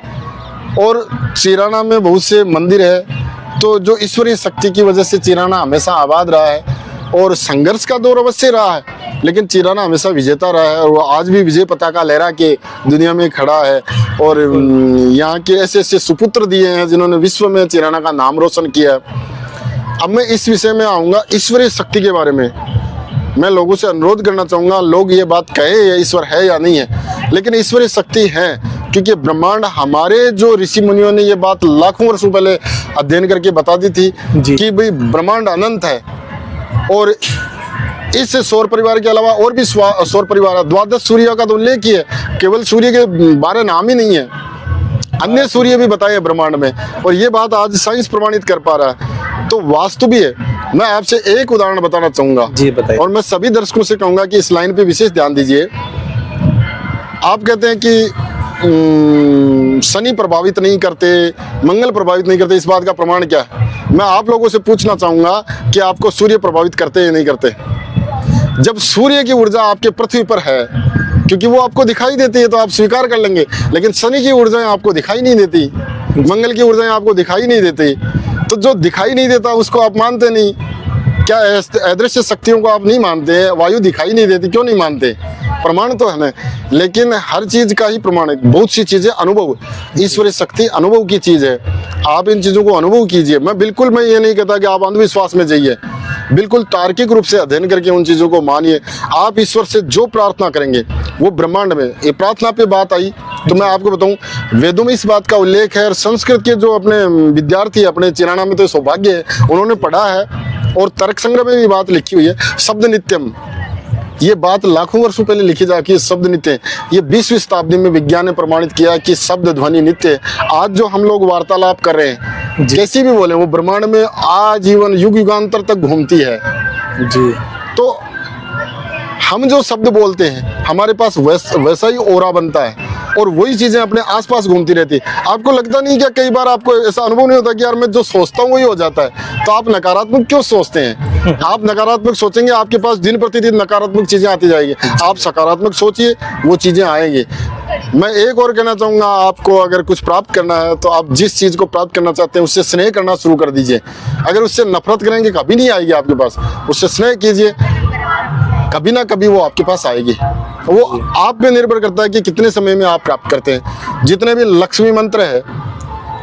और चिराना में बहुत से मंदिर है। तो जो ईश्वरीय शक्ति की वजह से चिराना हमेशा आबाद रहा है, और संघर्ष का दौर अवश्य रहा है, लेकिन चिराना हमेशा विजेता रहा है, और वो आज भी विजय पताका लहरा के दुनिया में खड़ा है। और यहाँ के ऐसे ऐसे सुपुत्र दिए हैं जिन्होंने विश्व में चिराना का नाम रोशन किया है। अब मैं इस विषय में आऊँगा, ईश्वरीय शक्ति के बारे में मैं लोगों से अनुरोध करना चाहूँगा। लोग ये बात कहे ईश्वर है या नहीं है, लेकिन ईश्वरीय शक्ति है, क्योंकि ब्रह्मांड, हमारे जो ऋषि मुनियों ने ये बात लाखों वर्षों पहले अध्ययन करके बता दी थी कि भाई ब्रह्मांड अनंत है, और इस सौर परिवार के अलावा और भी सौर परिवार, द्वादश सूर्य का तो उल्लेख ही है, केवल सूर्य के 12 नाम ही नहीं है, अन्य सूर्य भी बताए ब्रह्मांड में, और ये बात आज साइंस प्रमाणित कर पा रहा है। तो वास्तु भी है। मैं आपसे एक उदाहरण बताना चाहूंगा जी, बताइए। और मैं सभी दर्शकों से कहूंगा कि इस लाइन पे विशेष ध्यान दीजिए। आप कहते हैं कि शनि प्रभावित नहीं करते, मंगल प्रभावित नहीं करते, इस बात का प्रमाण क्या है? मैं आप लोगों से पूछना चाहूंगा कि आपको सूर्य प्रभावित करते या नहीं करते? जब सूर्य की ऊर्जा आपके पृथ्वी पर है, क्योंकि वो आपको दिखाई देती है तो आप स्वीकार कर लेंगे, लेकिन शनि की ऊर्जाएं आपको दिखाई नहीं देती, मंगल की ऊर्जाएं आपको दिखाई नहीं देती, तो जो दिखाई नहीं देता उसको आप मानते नहीं, क्या अदृश्य शक्तियों को आप नहीं मानते? वायु दिखाई नहीं देती, क्यों नहीं मानते? प्रमाण तो है ना, लेकिन हर चीज का ही प्रमाण है। बहुत सी चीजें अनुभव, ईश्वरीय शक्ति अनुभव की चीज है। आप इन चीजों को अनुभव कीजिए। मैं ये नहीं कहता कि आप अंधविश्वास में जाइए, बिल्कुल तार्किक रूप से अध्ययन करके उन चीजों को मानिए। आप ईश्वर से जो प्रार्थना करेंगे वो ब्रह्मांड में, ये प्रार्थना पे बात आई तो मैं आपको बताऊं, वेदों में इस बात का उल्लेख है। और संस्कृत के जो अपने विद्यार्थी अपने चिराना में, तो सौभाग्य है उन्होंने पढ़ा है, और तर्क संग्रह में भी बात लिखी हुई है, शब्द नित्यम। ये बात लाखों वर्षों पहले लिखी जा कि शब्द नित्य है। ये 20वीं शताब्दी में विज्ञान ने प्रमाणित किया कि शब्द ध्वनि नित्य है। आज जो हम लोग वार्तालाप कर रहे हैं, जैसी भी बोले, वो ब्रह्मांड में आजीवन युग युगांतर तक घूमती है जी। तो हम जो शब्द बोलते हैं हमारे पास वैसा ही ओरा बनता है, और वही चीजें अपने आसपास घूमती रहती है। आपको लगता नहीं क्या, कई बार आपको ऐसा अनुभव नहीं होता कि यार मैं जो सोचता हूँ वही हो जाता है? तो आप नकारात्मक क्यों सोचते हैं? आप नकारात्मक सोचेंगे, आपके पास दिन प्रतिदिन नकारात्मक चीजें आती जाएगी। आप सकारात्मक सोचिए, वो चीजें आएंगी। मैं एक और कहना चाहूंगा, आपको अगर कुछ प्राप्त करना है तो आप जिस चीज को प्राप्त करना चाहते हैं उससे स्नेह करना शुरू कर दीजिए। अगर उससे नफरत करेंगे कभी नहीं आएगी आपके पास। उससे स्नेह कीजिए, कभी ना कभी वो आपके पास आएगी। वो आप पे निर्भर करता है कि कितने समय में आप प्राप्त करते हैं। जितने भी लक्ष्मी मंत्र है,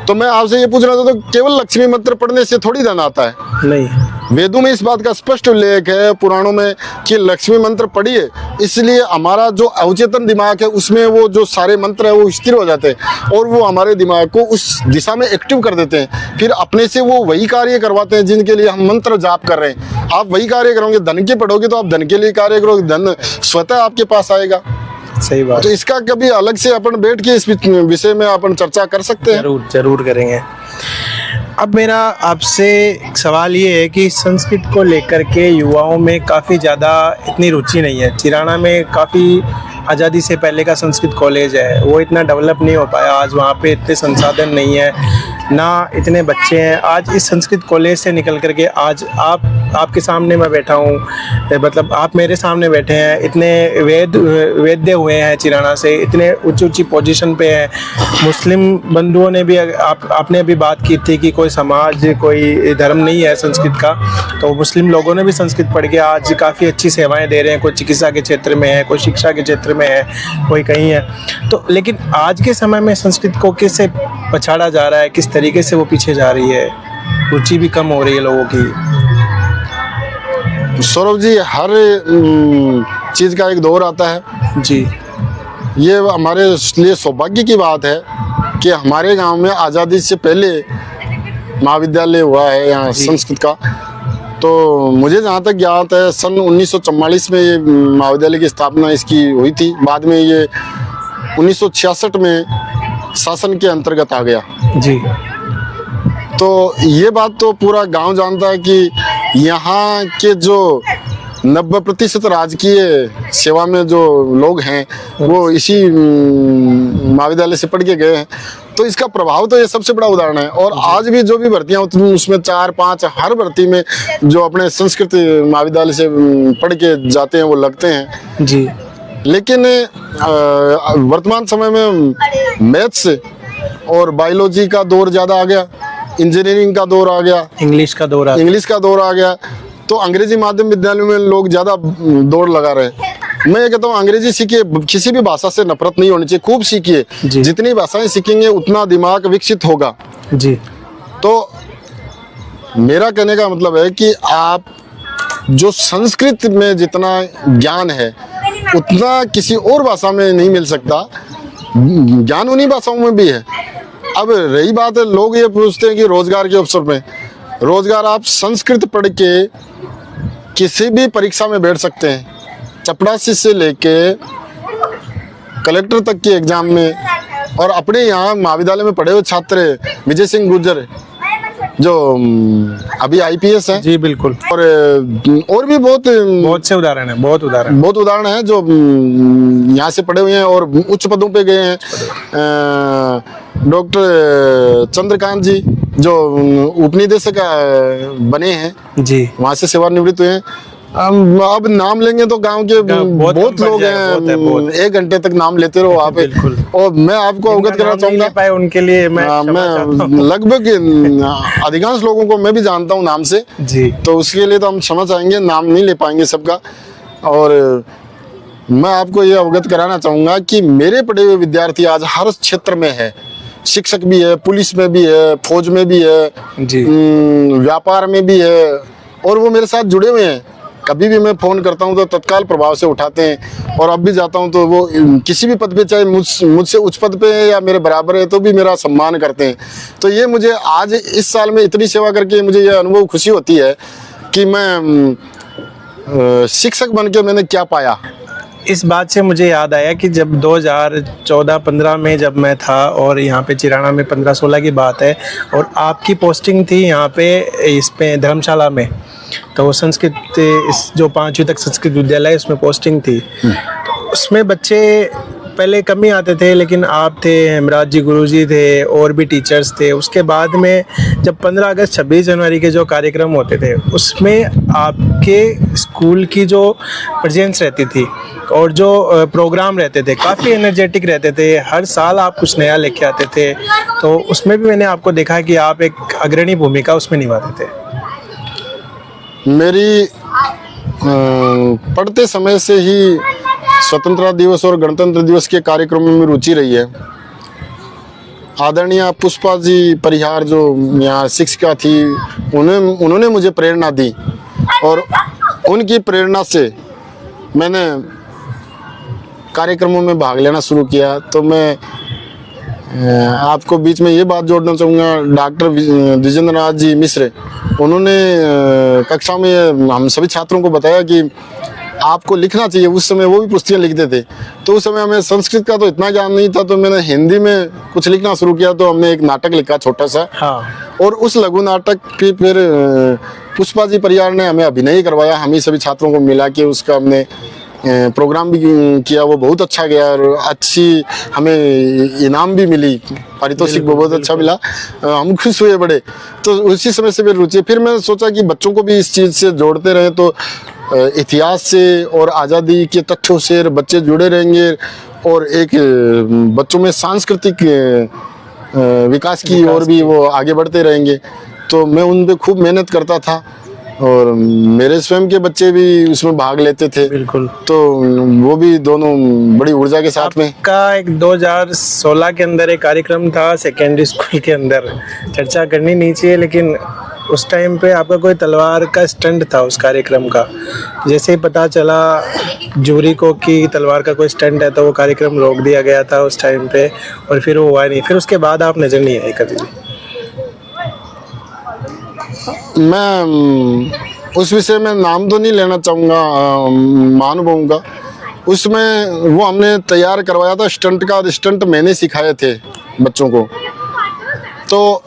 तो मैं आपसे ये पूछना चाहता हूँ, केवल लक्ष्मी मंत्र पढ़ने से थोड़ी धन आता है? नहीं, वेदों में इस बात का स्पष्ट उल्लेख है, पुराणों में, कि लक्ष्मी मंत्र पढ़िए। इसलिए हमारा जो अवचेतन दिमाग है उसमें वो जो सारे मंत्र है वो स्थिर हो जाते हैं, और वो हमारे दिमाग को उस दिशा में एक्टिव कर देते हैं। फिर अपने से वो वही कार्य करवाते हैं जिनके लिए हम मंत्र जाप कर रहे हैं। आप वही कार्य करोगे, धन के पढ़ोगे तो आप धन के लिए कार्य करोगे, धन स्वतः आपके पास आएगा। सही बात। तो इसका कभी अलग से अपन बैठ के इस विषय में अपन चर्चा कर सकते हैं। जरूर जरूर करेंगे। अब मेरा आपसे सवाल ये है कि संस्कृत को लेकर के युवाओं में काफ़ी ज़्यादा इतनी रुचि नहीं है। चिराना में काफ़ी आज़ादी से पहले का संस्कृत कॉलेज है, वो इतना डेवलप नहीं हो पाया। आज वहाँ पे इतने संसाधन नहीं है, ना इतने बच्चे हैं। आज इस संस्कृत कॉलेज से निकल करके आज आपके सामने मैं बैठा हूँ, मतलब आप मेरे सामने बैठे हैं, इतने वैद्य हुए हैं चिराना से, इतने ऊंची पोजीशन पे हैं। मुस्लिम बंधुओं ने भी, आपने अभी बात की थी कि कोई समाज, कोई धर्म नहीं है संस्कृत का, तो मुस्लिम लोगों ने भी संस्कृत पढ़ के आज काफ़ी अच्छी सेवाएं दे रहे हैं। कोई चिकित्सा के क्षेत्र में है, कोई शिक्षा के क्षेत्र में है, कोई कहीं है। तो लेकिन आज के समय में संस्कृत को किससे पछाड़ा जा रहा है, किस तरीके से वो पीछे जा रही है? रुचि भी कम हो रही है लोगों की। सौरभ जी, हर चीज़ का एक दौर आता है जी। ये हमारे लिए सौभाग्य की बात है कि हमारे गांव में आज़ादी से पहले महाविद्यालय हुआ है यहाँ संस्कृत का। तो मुझे जहाँ तक ज्ञात है, सन 1944 में ये महाविद्यालय की स्थापना इसकी हुई थी। बाद में ये 1966 में शासन के अंतर्गत आ गया जी। तो ये बात तो पूरा गांव जानता है कि यहाँ के जो 90% राजकीय सेवा में जो लोग हैं वो इसी महाविद्यालय से पढ़ के गए हैं। तो इसका प्रभाव तो ये सबसे बड़ा उदाहरण है। और आज भी जो भी भर्तियां होती हैं उसमें 4-5 हर भर्ती में जो अपने संस्कृत महाविद्यालय से पढ़ के जाते हैं वो लगते हैं जी। लेकिन वर्तमान समय में मैथ्स और बायोलॉजी का दौर ज़्यादा आ गया, इंजीनियरिंग का दौर आ गया, इंग्लिश का दौर आ गया, तो अंग्रेजी माध्यम विद्यालयों में लोग ज़्यादा दौड़ लगा रहे हैं। मैं ये कहता हूँ अंग्रेजी सीखिए, किसी भी भाषा से नफरत नहीं होनी चाहिए, खूब सीखिए। जितनी भाषाएं सीखेंगे उतना दिमाग विकसित होगा जी। तो मेरा कहने का मतलब है कि आप जो संस्कृत में जितना ज्ञान है उतना किसी और भाषा में नहीं मिल सकता। ज्ञान उन्हीं भाषाओं में भी है। अब रही बात है, लोग ये पूछते हैं कि रोजगार के अवसर में, रोजगार आप संस्कृत पढ़ के किसी भी परीक्षा में बैठ सकते हैं। चपरासी से लेके कलेक्टर तक की एग्जाम में। और अपने यहाँ महाविद्यालय में पढ़े हुए छात्र विजय सिंह गुर्जर जो अभी IPS हैं जी, बिल्कुल। और भी बहुत से उदाहरण है, बहुत उदाहरण हैं जो यहाँ से पढ़े हुए हैं और उच्च पदों पे गए हैं। डॉक्टर चंद्रकांत जी जो उपनिदेशक बने हैं जी, वहाँ से सेवानिवृत्त हुए हैं। अब नाम लेंगे तो गांव के बहुत बहुत कम लोग पड़ जाएगा, बहुत है, हैं, बहुत। 1 घंटे तक नाम लेते रहो आप। बिल्कुल। और मैं आपको अवगत कराना चाहूंगा, पाए उनके लिए मैं क्षमा चाहता मैं हूं। लगभग अधिकांश लोगों को मैं भी जानता हूँ नाम से, जी तो उसके लिए तो हम क्षमा चाहेंगे, नाम नहीं ले पाएंगे सबका। और मैं आपको ये अवगत कराना चाहूँगा कि मेरे पढ़े हुए विद्यार्थी आज हर क्षेत्र में है, शिक्षक भी है, पुलिस में भी है, फौज में भी है, जी व्यापार में भी है, और वो मेरे साथ जुड़े हुए हैं। कभी भी मैं फ़ोन करता हूँ तो तत्काल प्रभाव से उठाते हैं, और अब भी जाता हूँ तो वो किसी भी पद पे, चाहे मुझसे उच्च पद पे है या मेरे बराबर है, तो भी मेरा सम्मान करते हैं। तो ये मुझे आज इस साल में इतनी सेवा करके मुझे ये अनुभव खुशी होती है कि मैं शिक्षक बन के मैंने क्या पाया। इस बात से मुझे याद आया कि जब 2014-15 में जब मैं था, और यहाँ पे चिराना में 15-16 की बात है, और आपकी पोस्टिंग थी यहाँ पे इस पे धर्मशाला में, तो वो संस्कृत इस जो 5वीं तक संस्कृत विद्यालय उसमें पोस्टिंग थी। तो उसमें बच्चे पहले कम ही आते थे, लेकिन आप थे, हेमराज जी गुरुजी थे, और भी टीचर्स थे। उसके बाद में जब 15 अगस्त 26 जनवरी के जो कार्यक्रम होते थे, उसमें आपके स्कूल की जो प्रेजेंस रहती थी और जो प्रोग्राम रहते थे काफ़ी एनर्जेटिक रहते थे। हर साल आप कुछ नया लेके आते थे, तो उसमें भी मैंने आपको देखा कि आप एक अग्रणी भूमिका उसमें निभाते थे। मेरी पढ़ते समय से ही स्वतंत्रता दिवस और गणतंत्र दिवस के कार्यक्रमों में रुचि रही है। आदरणीय पुष्पा जी परिहार जो यहाँ शिक्षिका थी, उन्होंने मुझे प्रेरणा दी, और उनकी प्रेरणा से मैंने कार्यक्रमों में भाग लेना शुरू किया। तो मैं आपको बीच में ये बात जोड़ना चाहूँगा, डॉक्टर द्विजेंद्रनाथ जी मिश्र, उन्होंने कक्षा में हम सभी छात्रों को बताया कि आपको लिखना चाहिए। उस समय वो भी पुस्तकें लिखते थे, तो उस समय हमें संस्कृत का तो इतना ज्ञान नहीं था, तो मैंने हिंदी में कुछ लिखना शुरू किया। तो हमने एक नाटक लिखा छोटा सा, हाँ, और उस लघु नाटक की फिर पुष्पा जी परिहार ने हमें अभिनय करवाया। हम ही सभी छात्रों को मिला के उसका हमने प्रोग्राम भी किया। वो बहुत अच्छा गया, और अच्छी हमें इनाम भी मिली, पारितोषिक बहुत अच्छा मिला। हम खुश हुए बड़े। तो उसी समय से मेरी रुचि, फिर मैं सोचा कि बच्चों को भी इस चीज़ से जोड़ते रहें, तो इतिहास से और आज़ादी के तथ्यों से बच्चे जुड़े रहेंगे, और एक बच्चों में सांस्कृतिक विकास की ओर भी वो आगे बढ़ते रहेंगे। तो मैं उन पे खूब मेहनत करता था, और मेरे स्वयं के बच्चे भी उसमें भाग लेते थे। बिल्कुल। तो वो भी दोनों बड़ी ऊर्जा के साथ में। का एक 2016 के अंदर एक कार्यक्रम था सेकेंडरी स्कूल के अंदर, चर्चा करनी नहीं चाहिए, लेकिन उस टाइम पे आपका कोई तलवार का स्टंट था उस कार्यक्रम का। जैसे ही पता चला जूरी को कि तलवार का कोई स्टंट है, तो वो कार्यक्रम रोक दिया गया था उस टाइम पे, और फिर वो हुआ नहीं। फिर उसके बाद आप नज़र नहीं आए कभी भी। मैं उस विषय में नाम तो नहीं लेना चाहूँगा महानुभावों का। उसमें वो हमने तैयार करवाया था स्टंट का, और स्टंट मैंने सिखाए थे बच्चों को। तो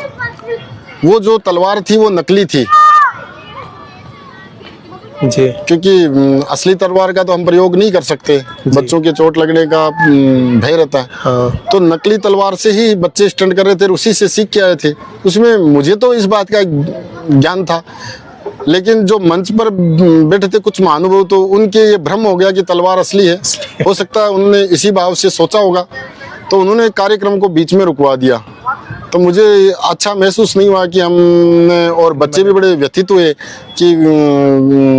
वो जो तलवार थी वो नकली थी जी, क्योंकि असली तलवार का तो हम प्रयोग नहीं कर सकते, बच्चों के चोट लगने का भय रहता है। हाँ, तो नकली तलवार से ही बच्चे स्टंट कर रहे थे, उसी से सीख के आए थे। उसमें मुझे तो इस बात का ज्ञान था, लेकिन जो मंच पर बैठे थे कुछ महानुभाव, तो उनके ये भ्रम हो गया कि तलवार असली है। हो सकता है उन्होंने इसी भाव से सोचा होगा, तो उन्होंने कार्यक्रम को बीच में रुकवा दिया। तो मुझे अच्छा महसूस नहीं हुआ कि हमने, और बच्चे भी बड़े व्यथित हुए कि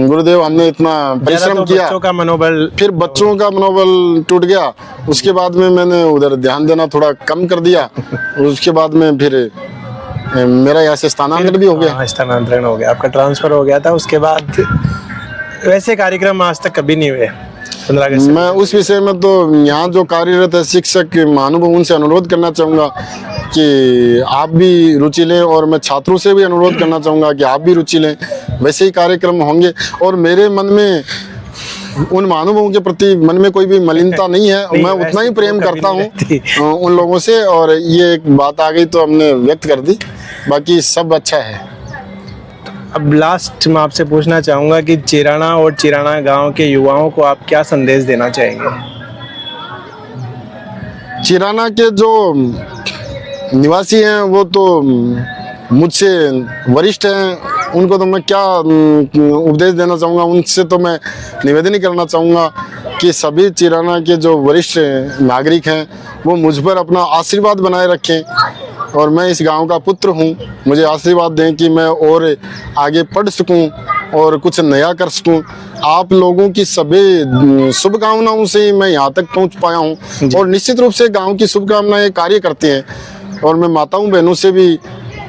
गुरुदेव हमने इतना परिश्रम किया, बच्चों का मनोबल, फिर बच्चों का मनोबल टूट गया। उसके बाद में मैंने उधर ध्यान देना थोड़ा कम कर दिया। उसके बाद में फिर मेरा यहाँ से स्थानांतरण भी हो गया। हाँ, स्थानांतरण हो गया, आपका ट्रांसफर हो गया था। उसके बाद वैसे कार्यक्रम आज तक कभी नहीं हुए 15 अगस्त। मैं उस विषय में तो यहाँ जो कार्यरत है शिक्षक महानुभाव, उनसे अनुरोध करना चाहूँगा कि आप भी रुचि लें, और मैं छात्रों से भी अनुरोध करना चाहूँगा कि आप भी रुचि लें। वैसे ही कार्यक्रम होंगे, और मेरे मन में उन महानुभावों के प्रति मन में कोई भी मलिनता नहीं है। मैं उतना ही प्रेम करता हूँ उन लोगों से, और ये एक बात आ गई तो हमने व्यक्त कर दी, बाकी सब अच्छा है। अब लास्ट मैं आपसे पूछना चाहूँगा कि चिराना और चिराना गांव के युवाओं को आप क्या संदेश देना चाहेंगे? चिराना के जो निवासी हैं वो तो मुझसे वरिष्ठ हैं, उनको तो मैं क्या उपदेश देना चाहूँगा, उनसे तो मैं निवेदन ही करना चाहूँगा कि सभी चिराना के जो वरिष्ठ नागरिक हैं वो मुझ पर अपना आशीर्वाद बनाए रखें और मैं इस गांव का पुत्र हूं, मुझे आशीर्वाद दें कि मैं और आगे पढ़ सकूं और कुछ नया कर सकूं। आप लोगों की सभी शुभकामनाओं से ही मैं यहाँ तक पहुँच पाया हूँ और निश्चित रूप से गांव की शुभकामनाएं कार्य करती हैं और मैं माताओं बहनों से भी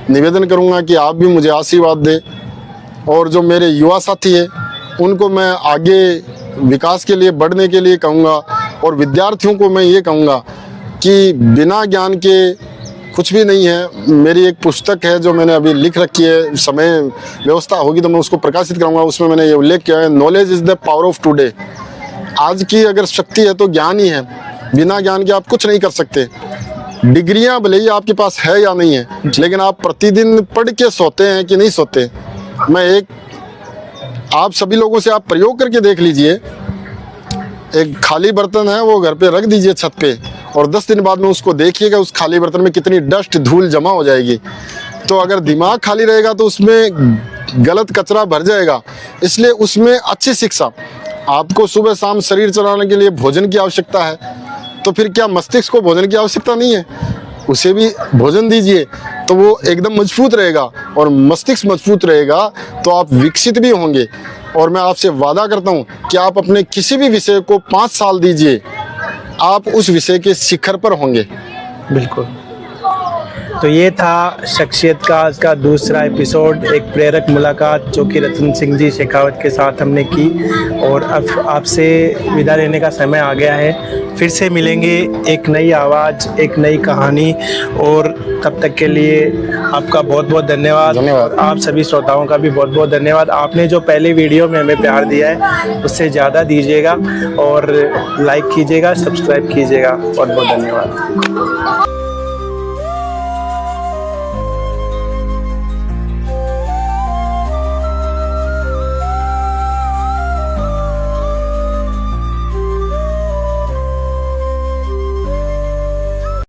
निवेदन करूँगा कि आप भी मुझे आशीर्वाद दें और जो मेरे युवा साथी हैं उनको मैं आगे विकास के लिए बढ़ने के लिए कहूँगा और विद्यार्थियों को मैं ये कहूँगा कि बिना ज्ञान के कुछ भी नहीं है। मेरी एक पुस्तक है जो मैंने अभी लिख रखी है, समय व्यवस्था होगी तो मैं उसको प्रकाशित करूँगा। उसमें मैंने ये उल्लेख किया है, knowledge is the power of today. आज की अगर शक्ति है तो ज्ञान ही है, बिना ज्ञान के आप कुछ नहीं कर सकते। डिग्रियां भले ही आपके पास है या नहीं है, लेकिन आप प्रतिदिन पढ़ के सोते हैं कि नहीं सोते। मैं एक आप सभी लोगों से आप प्रयोग करके देख लीजिए, एक खाली बर्तन है वो घर पे रख दीजिए छत पे और 10 दिन बाद में उसको देखिएगा उस खाली बर्तन में कितनी डस्ट धूल जमा हो जाएगी। तो अगर दिमाग खाली रहेगा तो उसमें गलत कचरा भर जाएगा। इसलिए उसमें अच्छी शिक्षा, आपको सुबह शाम शरीर चलाने के लिए भोजन की आवश्यकता है, तो फिर क्या मस्तिष्क को भोजन की आवश्यकता नहीं है? उसे भी भोजन दीजिए तो वो एकदम मजबूत रहेगा और मस्तिष्क मजबूत रहेगा तो आप विकसित भी होंगे। और मैं आपसे वादा करता हूँ कि आप अपने किसी भी विषय को 5 साल दीजिए, आप उस विषय के शिखर पर होंगे। बिल्कुल। तो ये था शख्सियत का आज का दूसरा एपिसोड, एक प्रेरक मुलाकात जो कि रतन सिंह जी शेखावत के साथ हमने की। और अब आपसे विदा लेने का समय आ गया है। फिर से मिलेंगे एक नई आवाज़, एक नई कहानी, और तब तक के लिए आपका बहुत बहुत धन्यवाद। आप सभी श्रोताओं का भी बहुत बहुत धन्यवाद। आपने जो पहले वीडियो में हमें प्यार दिया है उससे ज़्यादा दीजिएगा और लाइक कीजिएगा, सब्सक्राइब कीजिएगा। बहुत बहुत धन्यवाद।